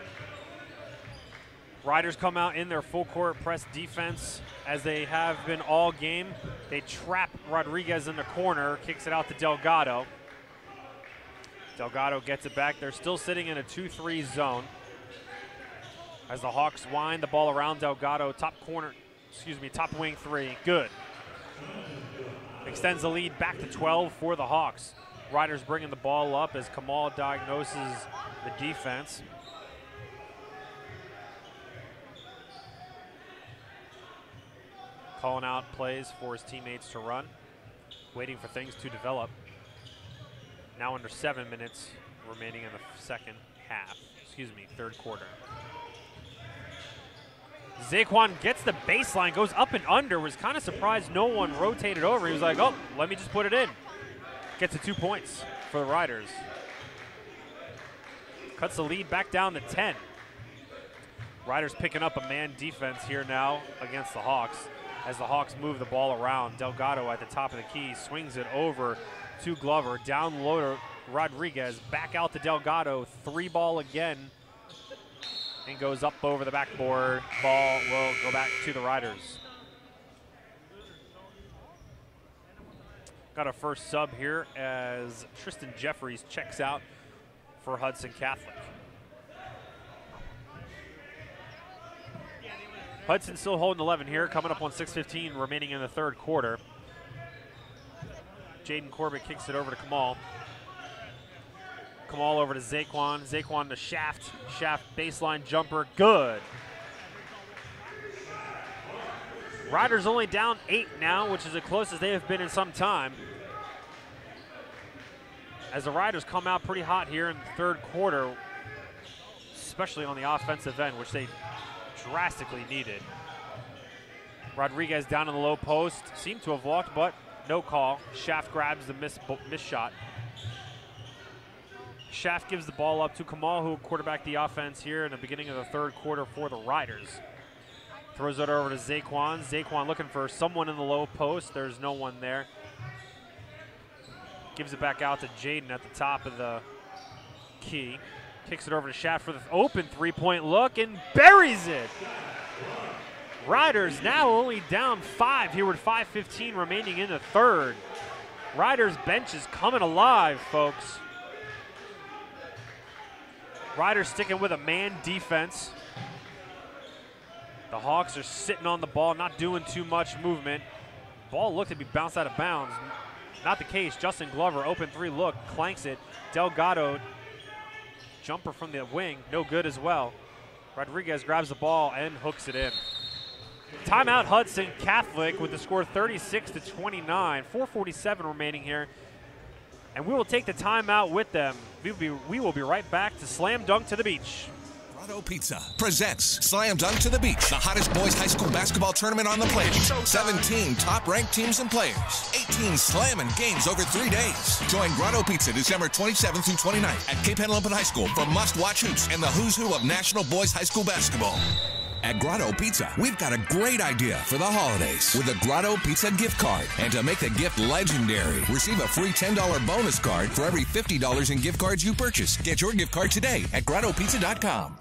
Riders come out in their full court press defense as they have been all game. They trap Rodriguez in the corner, kicks it out to Delgado. Delgado gets it back. They're still sitting in a 2-3 zone. As the Hawks wind the ball around Delgado, top wing 3, good. Extends the lead back to 12 for the Hawks. Riders bringing the ball up as Kamal diagnoses the defense. Calling out plays for his teammates to run, waiting for things to develop. Now under 7 minutes remaining in the third quarter. Zaquan gets the baseline, goes up and under, was kind of surprised no one rotated over. He was like, oh, let me just put it in. Gets to 2 points for the Riders. Cuts the lead back down to 10. Riders picking up a man defense here now against the Hawks as the Hawks move the ball around. Delgado at the top of the key swings it over to Glover. Down low to Rodriguez, back out to Delgado. 3 ball again. And goes up over the backboard. Ball will go back to the Riders. Got a first sub here as Tristan Jeffries checks out for Hudson Catholic. Hudson still holding 11 here, coming up on 6:15 remaining in the third quarter. Jaden Corbett kicks it over to Kamal. Kamal over to Zaquan. Zaquan to Shaft. Shaft baseline jumper, good. Riders only down 8 now, which is the closest they have been in some time. As the Riders come out pretty hot here in the third quarter, especially on the offensive end, which they drastically needed. Rodriguez down in the low post. Seemed to have walked, but no call. Shaft grabs the miss shot. Shaft gives the ball up to Kamal, who quarterbacked the offense here in the beginning of the third quarter for the Riders. Throws it over to Zaquan. Zaquan looking for someone in the low post. There's no one there. Gives it back out to Jaden at the top of the key. Kicks it over to Shaft for the open 3-point look and buries it. Riders now only down 5 here with 5:15 remaining in the third. Riders bench is coming alive, folks. Riders sticking with a man defense. The Hawks are sitting on the ball, not doing too much movement. Ball looked to be bounced out of bounds. Not the case. Justin Glover, open 3 look, clanks it. Delgado, jumper from the wing, no good as well. Rodriguez grabs the ball and hooks it in. Timeout Hudson Catholic with the score 36-29. 4:47 remaining here. And we will take the timeout with them. We will be right back to Slam Dunk to the Beach. Grotto Pizza presents Slam Dunk to the Beach, the hottest boys high school basketball tournament on the planet. 17 top-ranked teams and players. 18 slamming games over 3 days. Join Grotto Pizza December 27th through 29th at Cape Henlopen High School for must-watch hoops and the who's who of national boys high school basketball. At Grotto Pizza, we've got a great idea for the holidays with the Grotto Pizza gift card. And to make the gift legendary, receive a free $10 bonus card for every $50 in gift cards you purchase. Get your gift card today at GrottoPizza.com.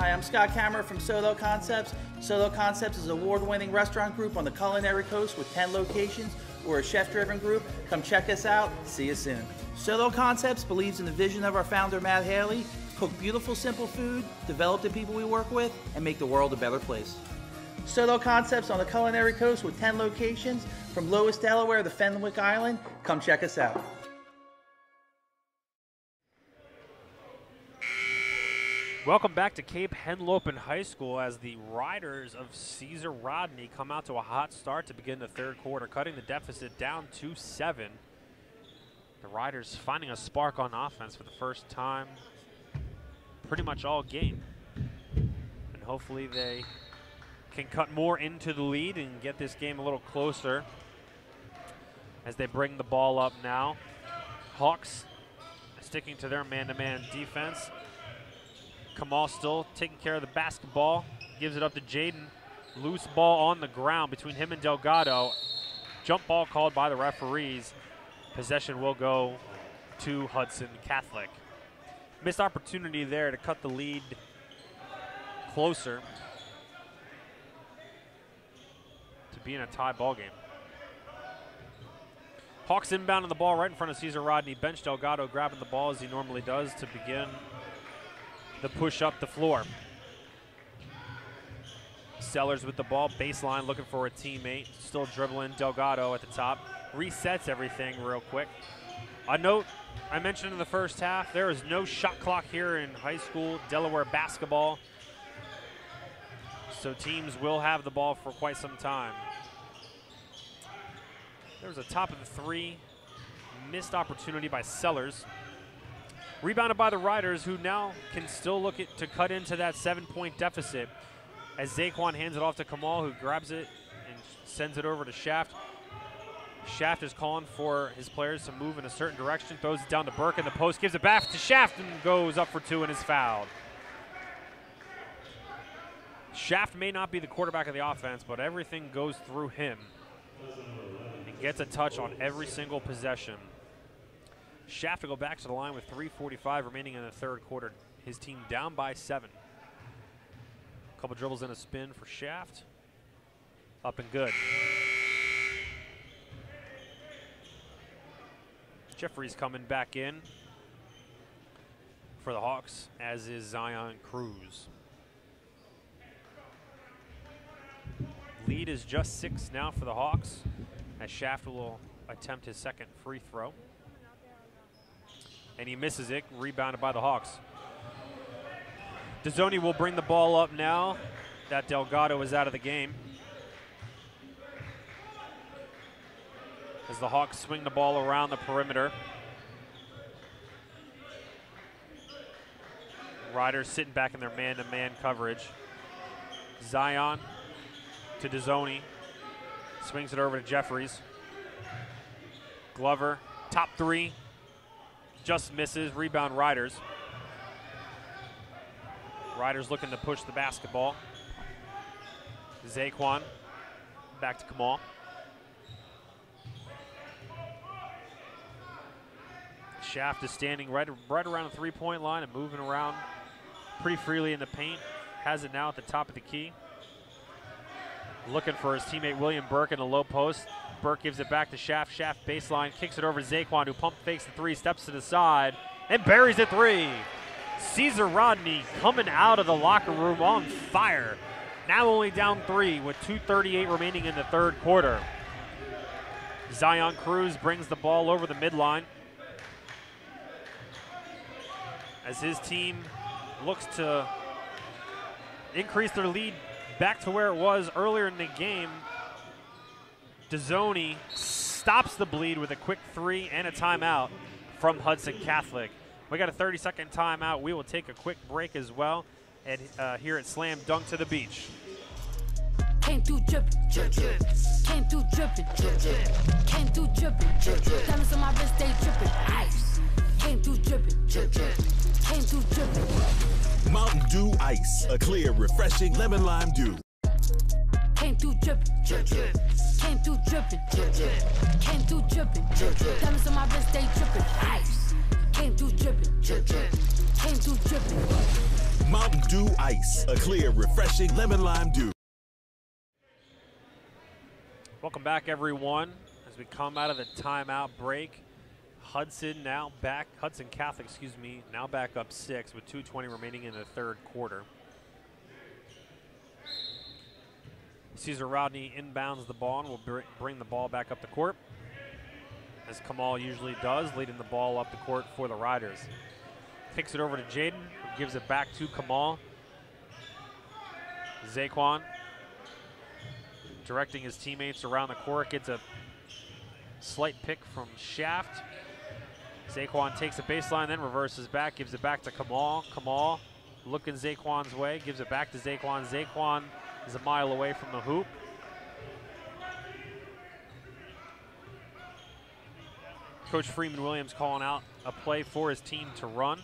Hi, I'm Scott Kammerer from Solo Concepts. Solo Concepts is an award-winning restaurant group on the culinary coast with 10 locations. We're a chef-driven group. Come check us out. See you soon. Solo Concepts believes in the vision of our founder, Matt Haley: cook beautiful, simple food, develop the people we work with, and make the world a better place. Solo Concepts on the culinary coast with 10 locations from Lewis, Delaware to Fenwick Island. Come check us out. Welcome back to Cape Henlopen High School as the Riders of Caesar Rodney come out to a hot start to begin the third quarter, cutting the deficit down to 7. The Riders finding a spark on offense for the first time pretty much all game. And hopefully they can cut more into the lead and get this game a little closer as they bring the ball up now. Hawks sticking to their man-to-man defense. Kamal still taking care of the basketball, gives it up to Jaden. Loose ball on the ground between him and Delgado. Jump ball called by the referees. Possession will go to Hudson Catholic. Missed opportunity there to cut the lead closer to be in a tie ball game. Hawks inbounding the ball right in front of Caesar Rodney. Bench Delgado grabbing the ball as he normally does to begin the push up the floor. Sellers with the ball, baseline looking for a teammate. Still dribbling Delgado at the top. Resets everything real quick. A note I mentioned in the first half, there is no shot clock here in high school Delaware basketball. So teams will have the ball for quite some time. There was a top of the three. Missed opportunity by Sellers. Rebounded by the Riders, who now can still look to cut into that 7-point deficit as Zaquan hands it off to Kamal, who grabs it and sends it over to Shaft. Shaft is calling for his players to move in a certain direction, throws it down to Burke in the post, gives it back to Shaft and goes up for 2 and is fouled. Shaft may not be the quarterback of the offense, but everything goes through him and gets a touch on every single possession. Shaft to go back to the line with 3:45 remaining in the third quarter. His team down by 7. Couple dribbles and a spin for Shaft. Up and good. Jeffrey's coming back in for the Hawks, as is Zion Cruz. Lead is just 6 now for the Hawks, as Shaft will attempt his second free throw. And he misses it, rebounded by the Hawks. Dezzoni will bring the ball up now that Delgado is out of the game, as the Hawks swing the ball around the perimeter. Riders sitting back in their man-to-man coverage. Zion to Dezzoni. Swings it over to Jeffries. Glover, top 3. Just misses. Rebound Riders. Riders looking to push the basketball. Zaquan back to Kamal. Shaft is standing right around the 3-point line and moving around pretty freely in the paint. Has it now at the top of the key. Looking for his teammate William Burke in the low post. Burke gives it back to Shaft. Shaft baseline, kicks it over to Zaquan, who pump fakes the 3, steps to the side, and buries the 3. Caesar Rodney coming out of the locker room on fire. Now only down 3 with 2:38 remaining in the third quarter. Zion Cruz brings the ball over the midline as his team looks to increase their lead back to where it was earlier in the game. Dezzoni stops the bleed with a quick 3 and a timeout from Hudson Catholic. We got a 30-second timeout. We will take a quick break as well, and here at Slam Dunk to the Beach. Came through drippin', drip, drip. Came through drippin', drip, drip. Came through drippin', drip, drip. Diamonds on my wrist, they drippin', ice. Came through drippin', drip, drip. Came through drippin'. Mountain Dew Ice, a clear, refreshing lemon lime dew. Came through drippin', drip, drip. Came through drippin', drip, drip. Came through drippin', drip, drip. Diamonds on my wrist, they drippin', ice. Came through drippin', drip, drip. Came through drippin'. Mountain Dew Ice, a clear, refreshing lemon lime dew. Welcome back, everyone, as we come out of the timeout break. Hudson Catholic, now back up 6 with 2:20 remaining in the third quarter. Caesar Rodney inbounds the ball and will bring the ball back up the court, as Kamal usually does, leading the ball up the court for the Riders. Kicks it over to Jaden, who gives it back to Kamal. Zaquan directing his teammates around the court, gets a slight pick from Shaft. Zaquan takes a baseline, then reverses back, gives it back to Kamal. Kamal looking Zaquan's way, gives it back to Zaquan. Zaquan is a mile away from the hoop. Coach Freeman Williams calling out a play for his team to run.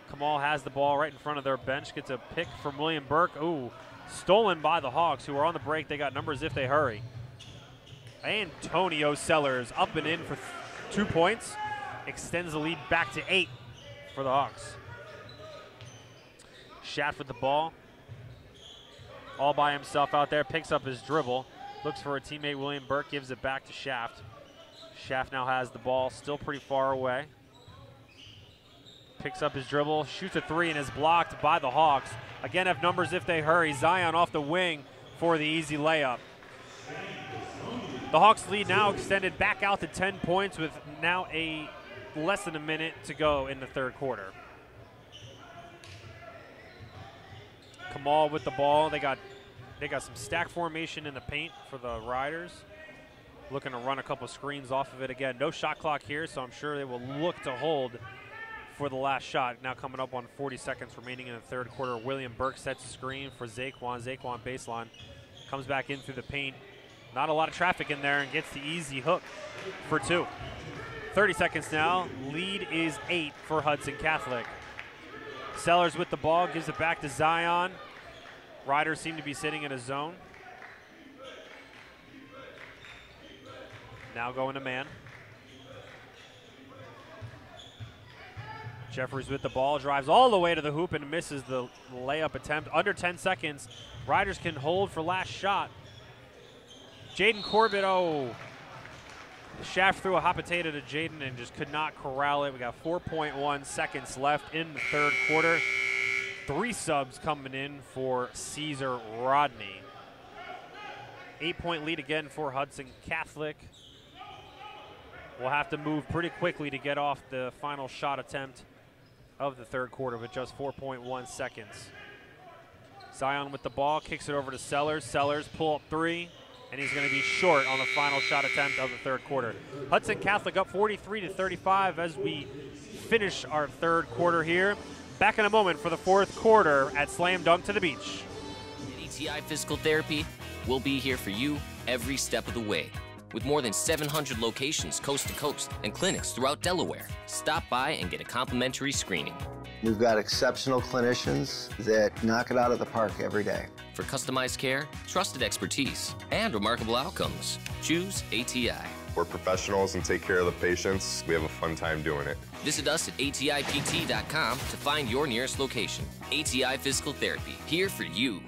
Kamal has the ball right in front of their bench, gets a pick from William Burke. Ooh, stolen by the Hawks, who are on the break. They got numbers if they hurry. Antonio Sellers up and in for 2 points. Extends the lead back to 8 for the Hawks. Shaft with the ball. All by himself out there, picks up his dribble. Looks for a teammate, William Burke, gives it back to Shaft. Shaft now has the ball, still pretty far away. Picks up his dribble, shoots a 3, and is blocked by the Hawks. Again, have numbers if they hurry. Zion off the wing for the easy layup. The Hawks lead now extended back out to 10 points with now less than a minute to go in the third quarter. Kamal with the ball. They got some stack formation in the paint for the Riders. Looking to run a couple screens off of it again. No shot clock here, so I'm sure they will look to hold for the last shot. Now coming up on 40 seconds remaining in the third quarter. William Burke sets a screen for Zaquan. Zaquan baseline. Comes back in through the paint. Not a lot of traffic in there and gets the easy hook for 2. 30 seconds now. Lead is 8 for Hudson Catholic. Sellers with the ball, gives it back to Zion. Riders seem to be sitting in a zone. Now going to man. Jeffries with the ball, drives all the way to the hoop and misses the layup attempt. Under 10 seconds. Riders can hold for last shot. Jaden Corbett, Shaft threw a hot potato to Jaden and just could not corral it. We got 4.1 seconds left in the third quarter. 3 subs coming in for Caesar Rodney. 8-point lead again for Hudson Catholic. We'll have to move pretty quickly to get off the final shot attempt of the third quarter with just 4.1 seconds. Zion with the ball, kicks it over to Sellers. Sellers pull up 3, and he's going to be short on the final shot attempt of the third quarter. Hudson Catholic up 43-35 as we finish our third quarter here. Back in a moment for the fourth quarter at Slam Dunk to the Beach. ATI Physical Therapy will be here for you every step of the way. With more than 700 locations coast to coast and clinics throughout Delaware, stop by and get a complimentary screening. We've got exceptional clinicians that knock it out of the park every day. For customized care, trusted expertise, and remarkable outcomes, choose ATI. We're professionals and take care of the patients. We have a fun time doing it. Visit us at ATIPT.com to find your nearest location. ATI Physical Therapy, here for you.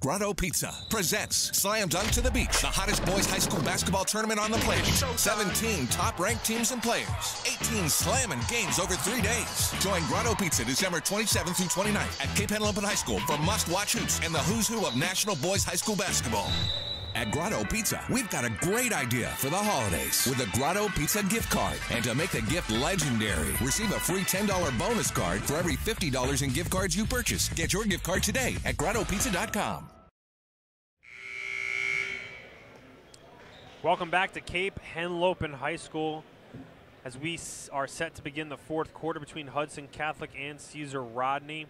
Grotto Pizza presents Slam Dunk to the Beach, the hottest boys high school basketball tournament on the planet. 17 top-ranked teams and players, 18 slamming games over 3 days. Join Grotto Pizza December 27th through 29th at Cape Henlopen High School for must-watch hoops and the who's who of national boys high school basketball. At Grotto Pizza, we've got a great idea for the holidays with a Grotto Pizza gift card. And to make the gift legendary, receive a free $10 bonus card for every $50 in gift cards you purchase. Get your gift card today at GrottoPizza.com. Welcome back to Cape Henlopen High School as we are set to begin the fourth quarter between Hudson Catholic and Caesar Rodney.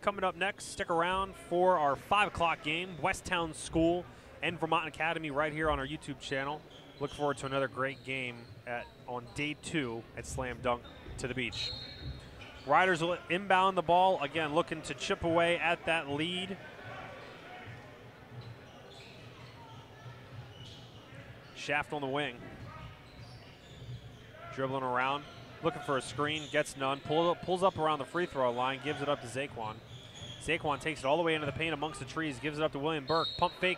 Coming up next, stick around for our 5 o'clock game, Westtown School and Vermont Academy right here on our YouTube channel. Look forward to another great game on day 2 at Slam Dunk to the Beach. Riders will inbound the ball, again looking to chip away at that lead. Shaft on the wing. Dribbling around. Looking for a screen, gets none. Pulls up around the free throw line, gives it up to Zaquan. Zaquan takes it all the way into the paint amongst the trees, gives it up to William Burke. Pump fake.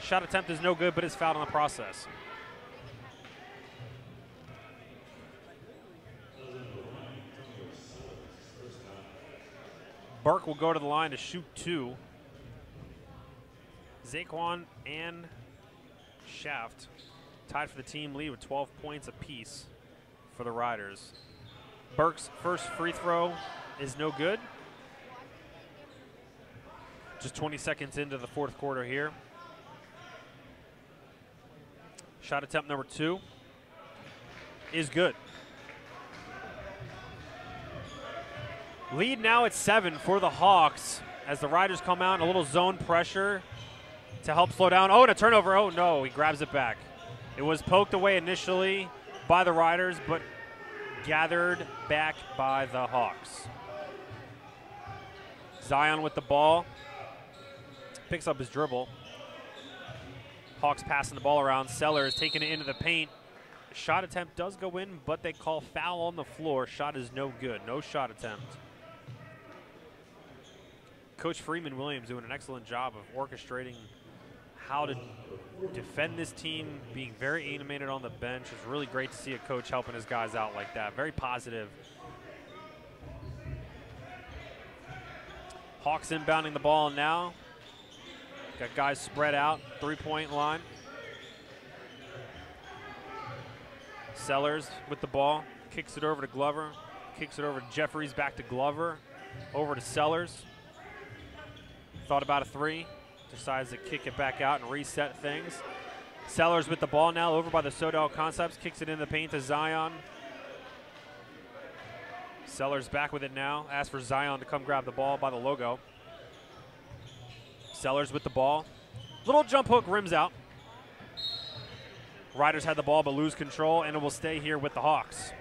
Shot attempt is no good, but is fouled in the process. Burke will go to the line to shoot 2. Zaquan and Shaft tied for the team lead with 12 points apiece for the Riders. Burke's first free throw is no good. Just 20 seconds into the fourth quarter here. Shot attempt number 2 is good. Lead now at 7 for the Hawks as the Riders come out in a little zone pressure to help slow down. Oh, and a turnover. Oh, no, he grabs it back. It was poked away initially by the Riders, but gathered back by the Hawks. Zion with the ball. Picks up his dribble. Hawks passing the ball around. Sellers taking it into the paint. Shot attempt does go in, but they call foul on the floor. Shot is no good. No shot attempt. Coach Freeman Williams doing an excellent job of orchestrating how to defend this team, being very animated on the bench. It's really great to see a coach helping his guys out like that. Very positive. Hawks inbounding the ball now. Got guys spread out, three-point line. Sellers with the ball, kicks it over to Glover, kicks it over to Jeffries, back to Glover, over to Sellers. Thought about a 3, decides to kick it back out and reset things. Sellers with the ball now, over by the Sodell Concepts, kicks it in the paint to Zion. Sellers back with it now, asks for Zion to come grab the ball by the logo. Sellers with the ball. Little jump hook, rims out. Riders had the ball but lose control, and it will stay here with the Hawks.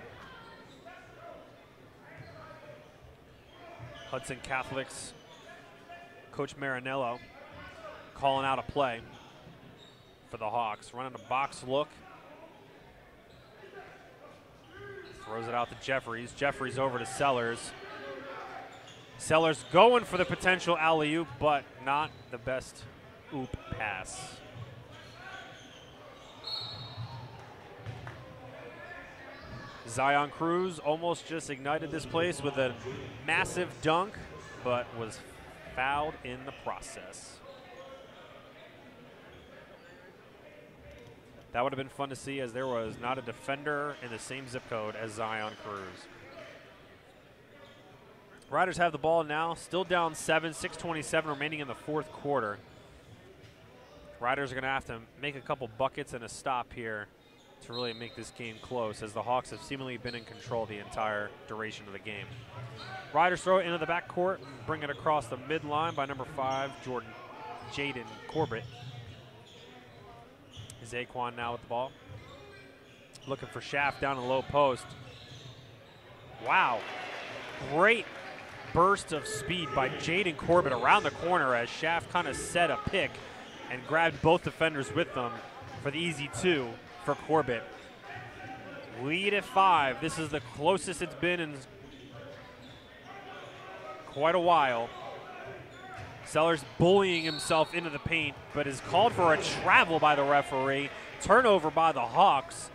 Hudson Catholic's Coach Marinello calling out a play for the Hawks. Running a box look. Throws it out to Jeffries. Jeffries over to Sellers. Sellers going for the potential alley-oop, but not the best oop pass. Zion Cruz almost just ignited this place with a massive dunk, but was fouled in the process. That would have been fun to see, as there was not a defender in the same zip code as Zion Cruz. Riders have the ball now, still down 7, 6:27 remaining in the fourth quarter. Riders are going to have to make a couple buckets and a stop here to really make this game close, as the Hawks have seemingly been in control the entire duration of the game. Riders throw it into the backcourt, bring it across the midline by number 5, Jaden Corbett. Zaquan now with the ball. Looking for Shaft down in the low post. Wow. Great burst of speed by Jaden Corbett around the corner as Shaft kind of set a pick and grabbed both defenders with them for the easy 2 for Corbett. Lead at 5. This is the closest it's been in quite a while. Sellers bullying himself into the paint, but is called for a travel by the referee. Turnover by the Hawks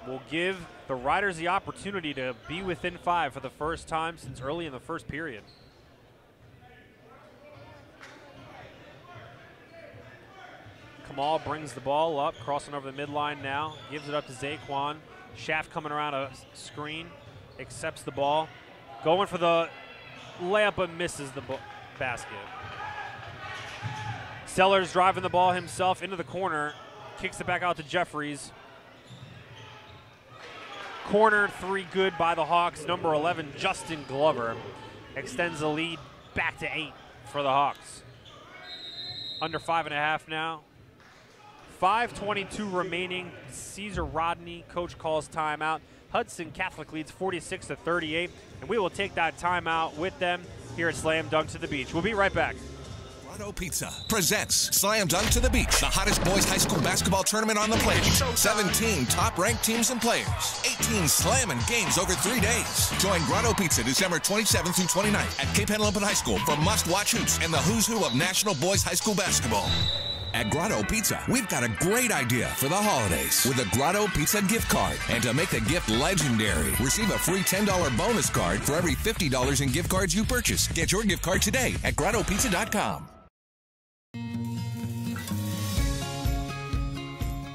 will give the Riders the opportunity to be within 5 for the first time since early in the first period. Kamal brings the ball up, crossing over the midline now, gives it up to Zaquan. Shaft coming around a screen, accepts the ball, going for the layup but misses the basket. Sellers driving the ball himself into the corner, kicks it back out to Jeffries. Corner 3 good by the Hawks. Number 11, Justin Glover, extends the lead back to 8 for the Hawks. Under 5.5 now. 5:22 remaining. Caesar Rodney, coach calls timeout. Hudson Catholic leads 46-38, and we will take that timeout with them here at Slam Dunk to the Beach. We'll be right back. Grotto Pizza presents Slam Dunk to the Beach, the hottest boys high school basketball tournament on the planet. 17 top-ranked teams and players, 18 slamming games over 3 days. Join Grotto Pizza December 27th through 29th at Cape Henlopen High School for must-watch hoops and the who's who of national boys high school basketball. At Grotto Pizza, we've got a great idea for the holidays with a Grotto Pizza gift card. And to make the gift legendary, receive a free $10 bonus card for every $50 in gift cards you purchase. Get your gift card today at GrottoPizza.com.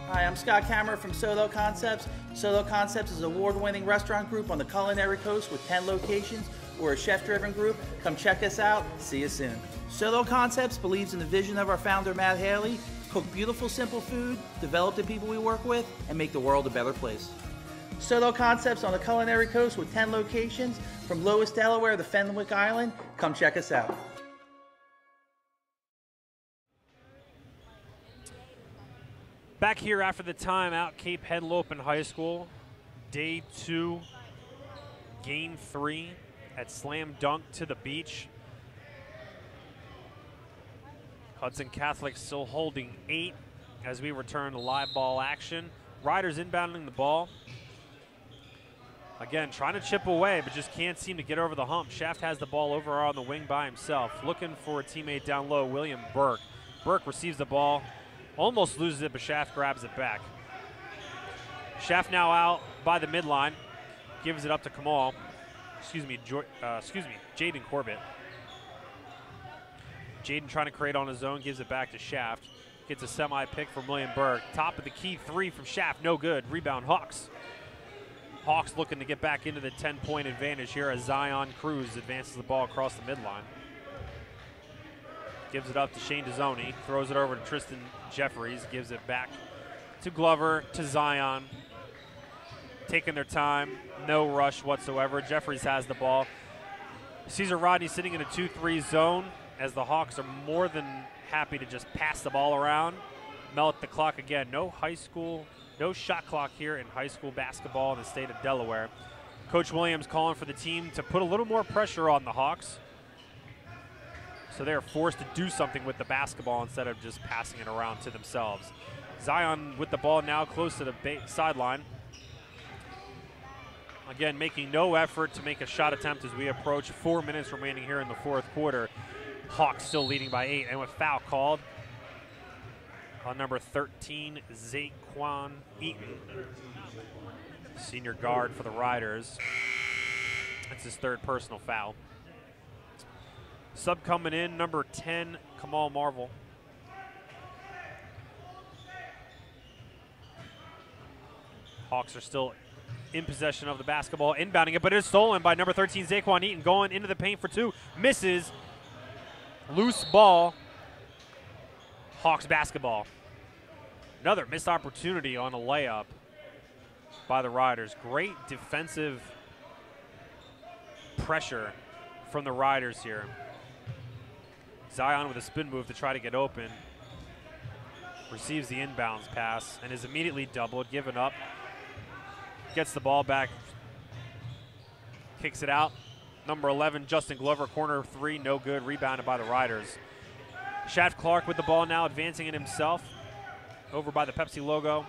Hi, I'm Scott Kammerer from Solo Concepts. Solo Concepts is an award-winning restaurant group on the culinary coast with 10 locations. We're a chef-driven group. Come check us out. See you soon. Solo Concepts believes in the vision of our founder, Matt Haley: cook beautiful, simple food, develop the people we work with, and make the world a better place. Solo Concepts on the culinary coast with 10 locations from Lois, Delaware to Fenwick Island. Come check us out. Back here after the timeout, Cape Henlopen High School, day 2, game 3 at Slam Dunk to the Beach. Hudson Catholic still holding 8 as we return to live ball action. Riders inbounding the ball. Again, trying to chip away, but just can't seem to get over the hump. Shaft has the ball over on the wing by himself, looking for a teammate down low, William Burke. Burke receives the ball, almost loses it, but Shaft grabs it back. Shaft now out by the midline, gives it up to Kamal. Jaden Corbett. Jaden trying to create on his own, gives it back to Shaft. Gets a semi-pick from William Burke. Top of the key 3 from Shaft, no good. Rebound Hawks. Hawks looking to get back into the 10-point advantage here as Zion Cruz advances the ball across the midline. Gives it up to Shane Dezzoni, throws it over to Tristan Jeffries, gives it back to Glover, to Zion. Taking their time, no rush whatsoever. Jeffries has the ball. Caesar Rodney sitting in a 2-3 zone as the Hawks are more than happy to just pass the ball around, melt the clock again. No shot clock here in high school basketball in the state of Delaware. Coach Williams calling for the team to put a little more pressure on the Hawks, so they're forced to do something with the basketball instead of just passing it around to themselves. Zion with the ball now close to the sideline. Again, making no effort to make a shot attempt as we approach 4 minutes remaining here in the fourth quarter. Hawks still leading by 8, and with foul called on number 13, Zaquan Eaton, senior guard for the Riders. That's his 3rd personal foul. Sub coming in, number 10, Kamal Marvel. Hawks are still in possession of the basketball, inbounding it, but it's stolen by number 13, Zaquan Eaton, going into the paint for 2. Misses. Loose ball. Hawks basketball. Another missed opportunity on a layup by the Riders. Great defensive pressure from the Riders here. Zion with a spin move to try to get open. Receives the inbounds pass and is immediately doubled, given up. Gets the ball back. Kicks it out. Number 11, Justin Glover, corner 3, no good. Rebounded by the Riders. Shaft Clark with the ball now, advancing it himself. Over by the Pepsi logo.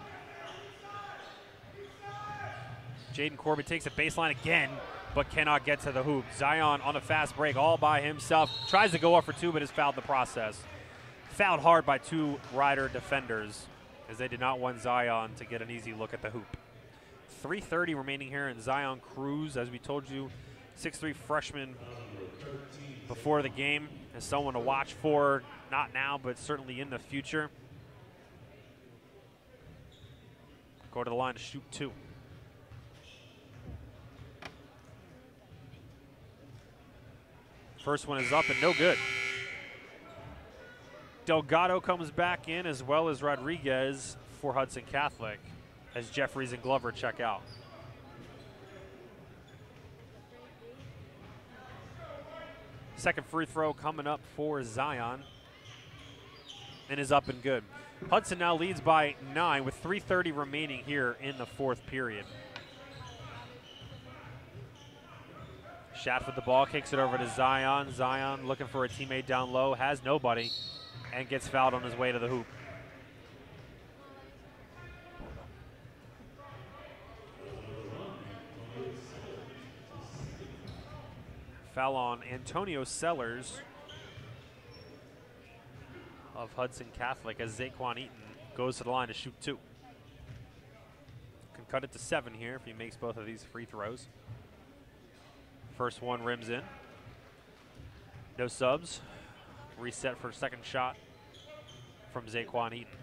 Jaden Corbett takes a baseline again, but cannot get to the hoop. Zion on a fast break all by himself. Tries to go up for 2, but is fouled in the process. Fouled hard by 2 Rider defenders as they did not want Zion to get an easy look at the hoop. 3:30 remaining here in Zion Cruz, as we told you, 6'3" freshman before the game, as someone to watch for, not now, but certainly in the future. Go to the line to shoot 2. First one is up and no good. Delgado comes back in, as well as Rodriguez for Hudson Catholic, as Jeffries and Glover check out. Second free throw coming up for Zion, and is up and good. Hudson now leads by 9 with 3:30 remaining here in the fourth period. Shaft with the ball, kicks it over to Zion. Zion looking for a teammate down low, has nobody, and gets fouled on his way to the hoop. Foul on Antonio Sellers of Hudson Catholic as Zaquan Eaton goes to the line to shoot 2. Can cut it to 7 here if he makes both of these free throws. First one rims in. No subs. Reset for second shot from Zaquan Eaton.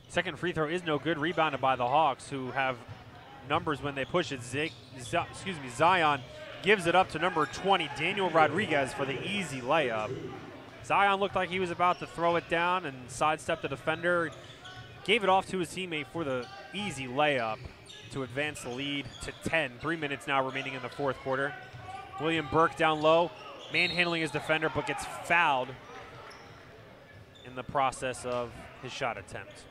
Second free throw is no good. Rebounded by the Hawks, who have numbers when they push it. Zion gives it up to number 20, Daniel Rodriguez, for the easy layup. Zion looked like he was about to throw it down and sidestepped the defender. Gave it off to his teammate for the easy layup to advance the lead to 10. 3 minutes now remaining in the fourth quarter. William Burke down low, manhandling his defender, but gets fouled in the process of his shot attempt.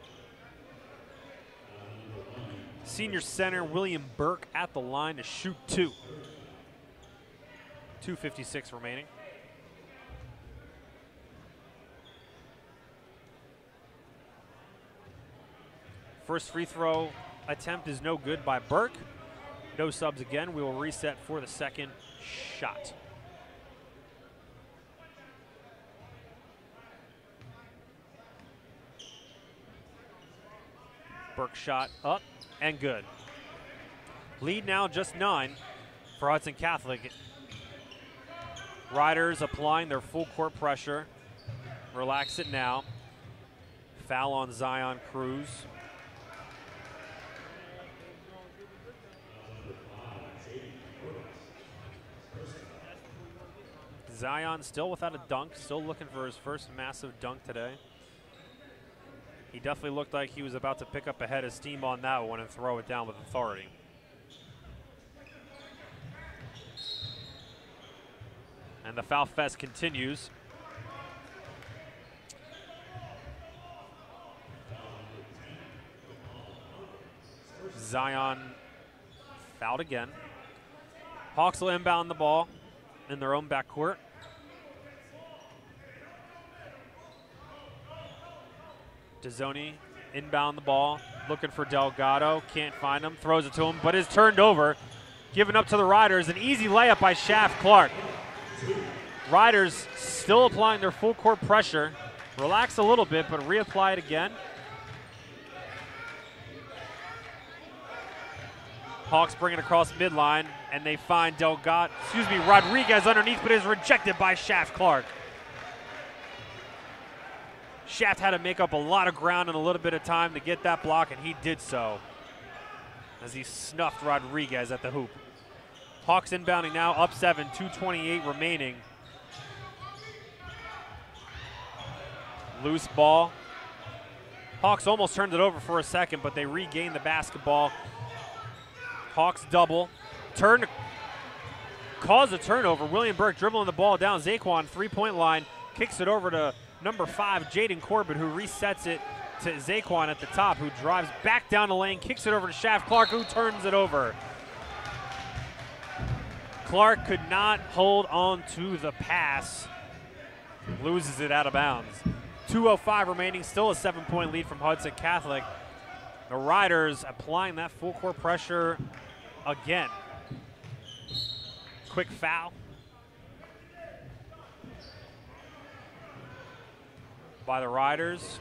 Senior center William Burke at the line to shoot 2. 2:56 remaining. First free throw attempt is no good by Burke. No subs again. We will reset for the second shot. Burke shot up and good. Lead now just 9 for Hudson Catholic. Riders applying their full court pressure. Relax it now. Foul on Zion Cruz. Zion still without a dunk, still looking for his first massive dunk today. He definitely looked like he was about to pick up a head of steam on that one and throw it down with authority. And the foul fest continues. Zion fouled again. Hawks will inbound the ball in their own backcourt. Dezzoni inbound the ball, looking for Delgado, can't find him, throws it to him, but is turned over, given up to the Riders. An easy layup by Shaft Clark. Riders still applying their full court pressure. Relax a little bit, but reapply it again. Hawks bring it across midline, and they find Rodriguez underneath, but is rejected by Shaft Clark. Shaft had to make up a lot of ground in a little bit of time to get that block, and he did so as he snuffed Rodriguez at the hoop. Hawks inbounding now, up 7, 2:28 remaining. Loose ball. Hawks almost turned it over for a second, but they regained the basketball. Hawks double. Cause a turnover. William Burke dribbling the ball down. Zaquan, three-point line, kicks it over to number 5, Jaden Corbett, who resets it to Zaquan at the top, who drives back down the lane, kicks it over to Shaft Clark, who turns it over. Clark could not hold on to the pass. Loses it out of bounds. 2:05 remaining, still a 7-point lead from Hudson Catholic. The Riders applying that full court pressure again. Quick foul. By the Riders.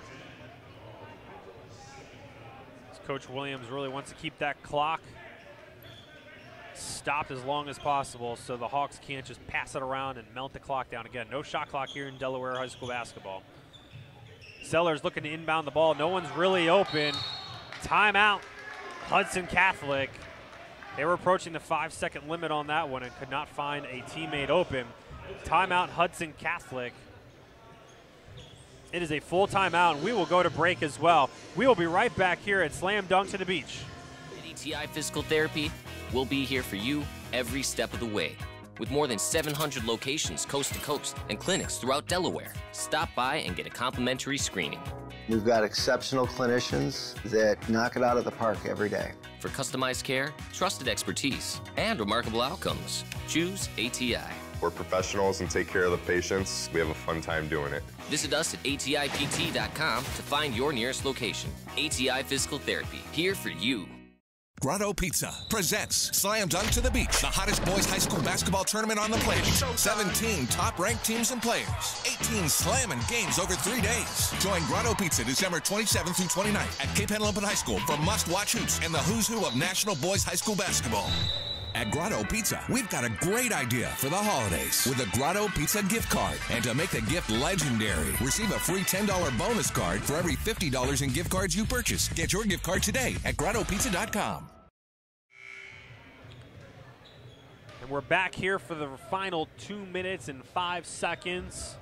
Coach Williams really wants to keep that clock stopped as long as possible so the Hawks can't just pass it around and melt the clock down again. No shot clock here in Delaware High School basketball. Sellers looking to inbound the ball. No one's really open. Timeout, Hudson Catholic. They were approaching the 5-second limit on that one and could not find a teammate open. Timeout, Hudson Catholic. It is a full timeout, and we will go to break as well. We will be right back here at Slam Dunk to the Beach. ATI Physical Therapy will be here for you every step of the way. With more than 700 locations coast to coast and clinics throughout Delaware, stop by and get a complimentary screening. We've got exceptional clinicians that knock it out of the park every day. For customized care, trusted expertise, and remarkable outcomes, choose ATI. We're professionals and take care of the patients. We have a fun time doing it. Visit us at ATIPT.com to find your nearest location. ATI Physical Therapy, here for you. Grotto Pizza presents Slam Dunk to the Beach, the hottest boys high school basketball tournament on the planet. 17 top-ranked teams and players, 18 slamming games over 3 days. Join Grotto Pizza December 27th through 29th at Cape Henlopen High School for must-watch hoops and the who's who of national boys high school basketball. At Grotto Pizza, we've got a great idea for the holidays with a Grotto Pizza gift card. And to make the gift legendary, receive a free $10 bonus card for every $50 in gift cards you purchase. Get your gift card today at GrottoPizza.com. And we're back here for the final 2 minutes and 5 seconds.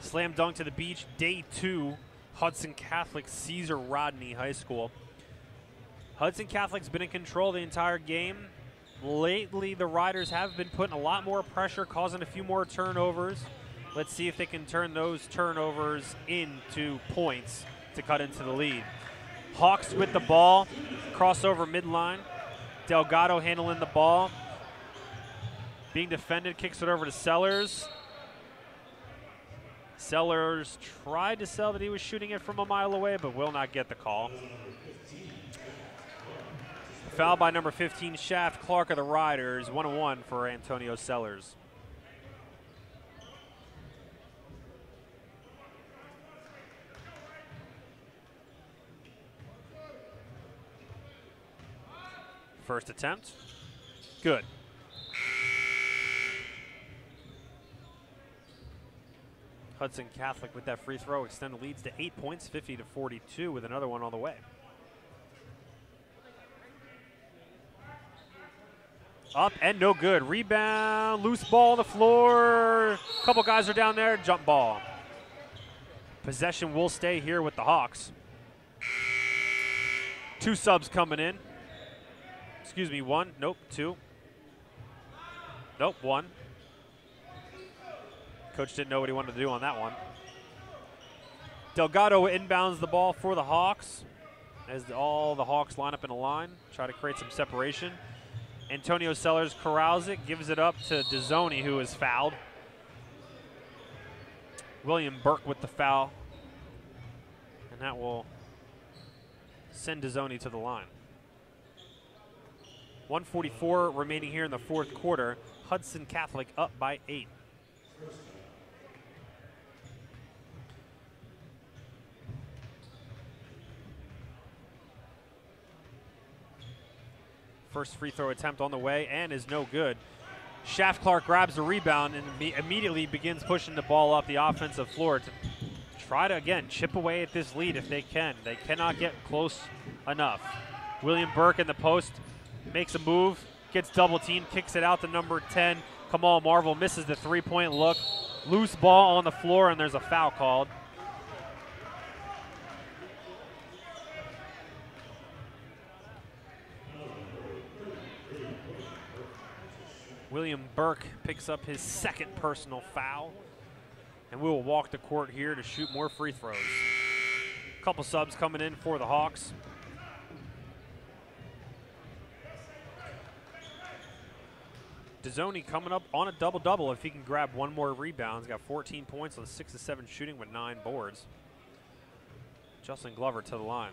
Slam Dunk to the Beach, day 2, Hudson Catholic, Caesar Rodney High School. Hudson Catholic's been in control the entire game. Lately, the Riders have been putting a lot more pressure, causing a few more turnovers. Let's see if they can turn those turnovers into points to cut into the lead. Hawks with the ball, crossover midline. Delgado handling the ball. Being defended, kicks it over to Sellers. Sellers tried to sell that he was shooting it from a mile away, but will not get the call. Foul by number 15, Shaft Clark of the Riders. 1-1 for Antonio Sellers. First attempt. Good. Hudson Catholic with that free throw extend leads to 8 points, 50-42, with another one on the way. Up and no good. Rebound, loose ball on the floor. Couple guys are down there, jump ball. Possession will stay here with the Hawks. 2 subs coming in. Excuse me, 1, nope, 2. Nope, 1. Coach didn't know what he wanted to do on that one. Delgado inbounds the ball for the Hawks as all the Hawks line up in a line, try to create some separation. Antonio Sellers corrals it, gives it up to Dezzoni, who is fouled. William Burke with the foul. And that will send Dezzoni to the line. 1:44 remaining here in the fourth quarter. Hudson Catholic up by 8. First free throw attempt on the way and is no good. Shaft Clark grabs the rebound and immediately begins pushing the ball up the offensive floor to try to, again, chip away at this lead if they can. They cannot get close enough. William Burke in the post makes a move, gets double teamed, kicks it out to number 10. Kamal Marvel misses the three-point look. Loose ball on the floor, and there's a foul called. William Burke picks up his second personal foul, and we will walk the court here to shoot more free throws. A couple subs coming in for the Hawks. Dezzoni coming up on a double-double if he can grab one more rebound. He's got 14 points on 6 of 7 shooting with 9 boards. Justin Glover to the line.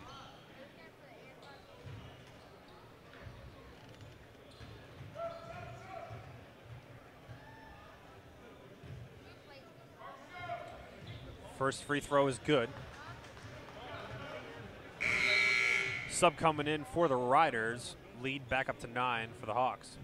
First free throw is good. Sub coming in for the Riders. Lead back up to 9 for the Hawks.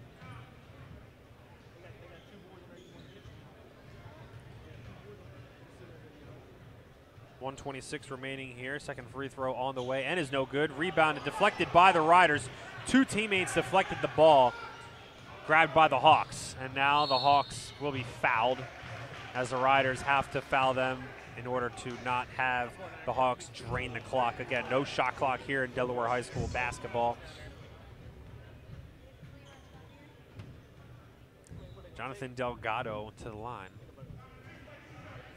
.126 remaining here. Second free throw on the way and is no good. Rebounded, deflected by the Riders. 2 teammates deflected the ball. Grabbed by the Hawks. And now the Hawks will be fouled as the Riders have to foul them in order to not have the Hawks drain the clock. Again, no shot clock here in Delaware High School basketball. Jonathan Delgado to the line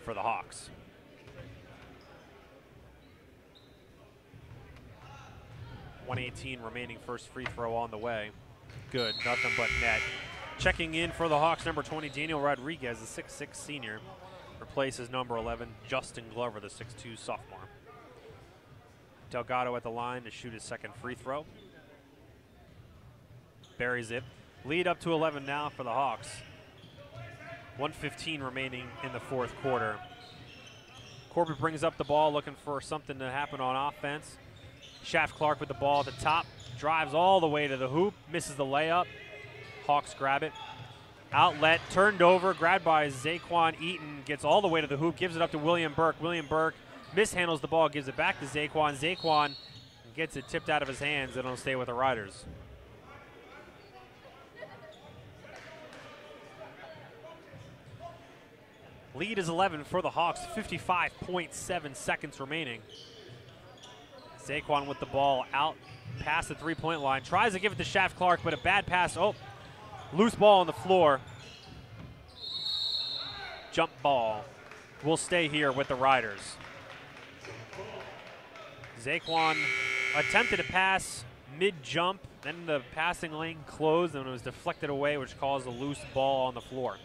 for the Hawks. 1:18 remaining, first free throw on the way. Good, nothing but net. Checking in for the Hawks, number 20, Daniel Rodriguez, the 6'6 senior. Replaces number 11, Justin Glover, the 6'2 sophomore. Delgado at the line to shoot his second free throw. Buries it. Lead up to 11 now for the Hawks. 1:15 remaining in the fourth quarter. Corbett brings up the ball, looking for something to happen on offense. Shaft Clark with the ball at the top, drives all the way to the hoop, misses the layup. Hawks grab it. Outlet, turned over, grabbed by Zaquan Eaton, gets all the way to the hoop, gives it up to William Burke. William Burke mishandles the ball, gives it back to Zaquan. Zaquan gets it tipped out of his hands, and it'll stay with the Riders. Lead is 11 for the Hawks, 55.7 seconds remaining. Zaquan with the ball out past the three-point line. Tries to give it to Shaft Clark, but a bad pass. Oh, loose ball on the floor. Jump ball will stay here with the Riders. Zaquan attempted to pass mid-jump, then the passing lane closed and it was deflected away, which caused a loose ball on the floor.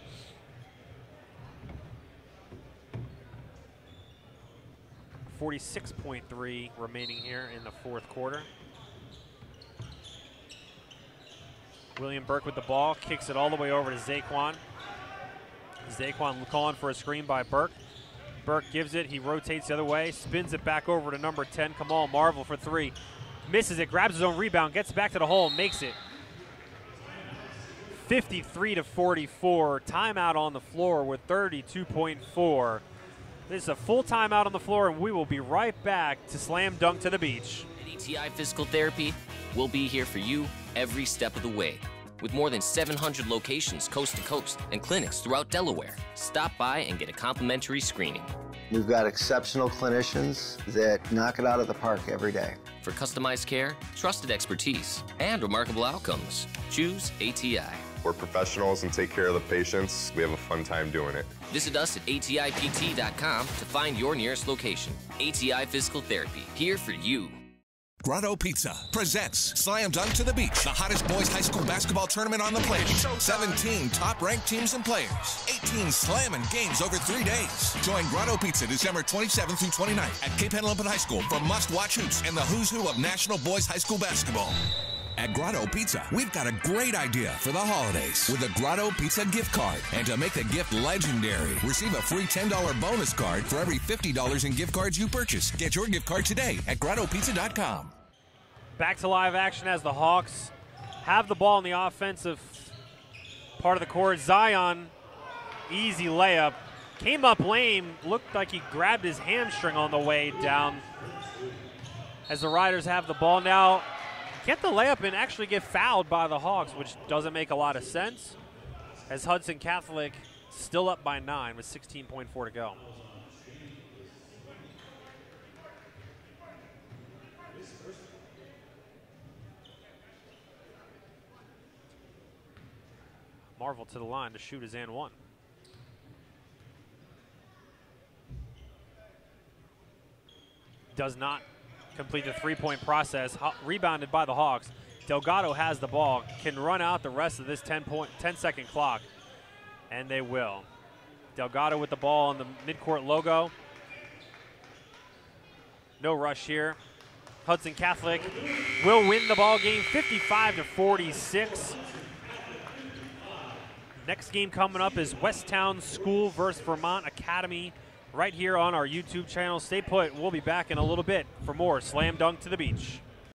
.3 remaining here in the fourth quarter. William Burke with the ball, kicks it all the way over to Zaquan. Zaquan calling for a screen by Burke. Burke gives it, he rotates the other way, spins it back over to number 10, Kamal Marvel for three. Misses it, grabs his own rebound, gets back to the hole, makes it. 53-44, timeout on the floor with 32.4. This is a full timeout on the floor, and we will be right back to Slam Dunk to the Beach. ATI Physical Therapy will be here for you every step of the way. With more than 700 locations coast to coast and clinics throughout Delaware, stop by and get a complimentary screening. We've got exceptional clinicians that knock it out of the park every day. For customized care, trusted expertise, and remarkable outcomes, choose ATI. We're professionals and take care of the patients. We have a fun time doing it. Visit us at atipt.com to find your nearest location. ATI Physical Therapy, here for you. Grotto Pizza presents Slam Dunk to the Beach, the hottest boys high school basketball tournament on the planet. 17 top-ranked teams and players, 18 slamming games over 3 days. Join Grotto Pizza December 27th through 29th at Cape Henlopen High School for must-watch hoops and the who's who of national boys high school basketball. At Grotto Pizza, we've got a great idea for the holidays with a Grotto Pizza gift card. And to make the gift legendary, receive a free $10 bonus card for every $50 in gift cards you purchase. Get your gift card today at GrottoPizza.com. Back to live action as the Hawks have the ball in the offensive part of the court. Zion, easy layup. Came up lame, looked like he grabbed his hamstring on the way down. As the Riders have the ball now, get the layup and actually get fouled by the Hawks, which doesn't make a lot of sense, as Hudson Catholic still up by 9 with 16.4 to go. Marvel to the line to shoot his and one. Does not complete the three-point process. Rebounded by the Hawks. Delgado has the ball, can run out the rest of this 10-second clock, and they will. Delgado with the ball on the midcourt logo. No rush here. Hudson Catholic will win the ball game 55-46. Next game coming up is Westtown School versus Vermont Academy right here on our YouTube channel. Stay put. We'll be back in a little bit for more Slam Dunk to the Beach.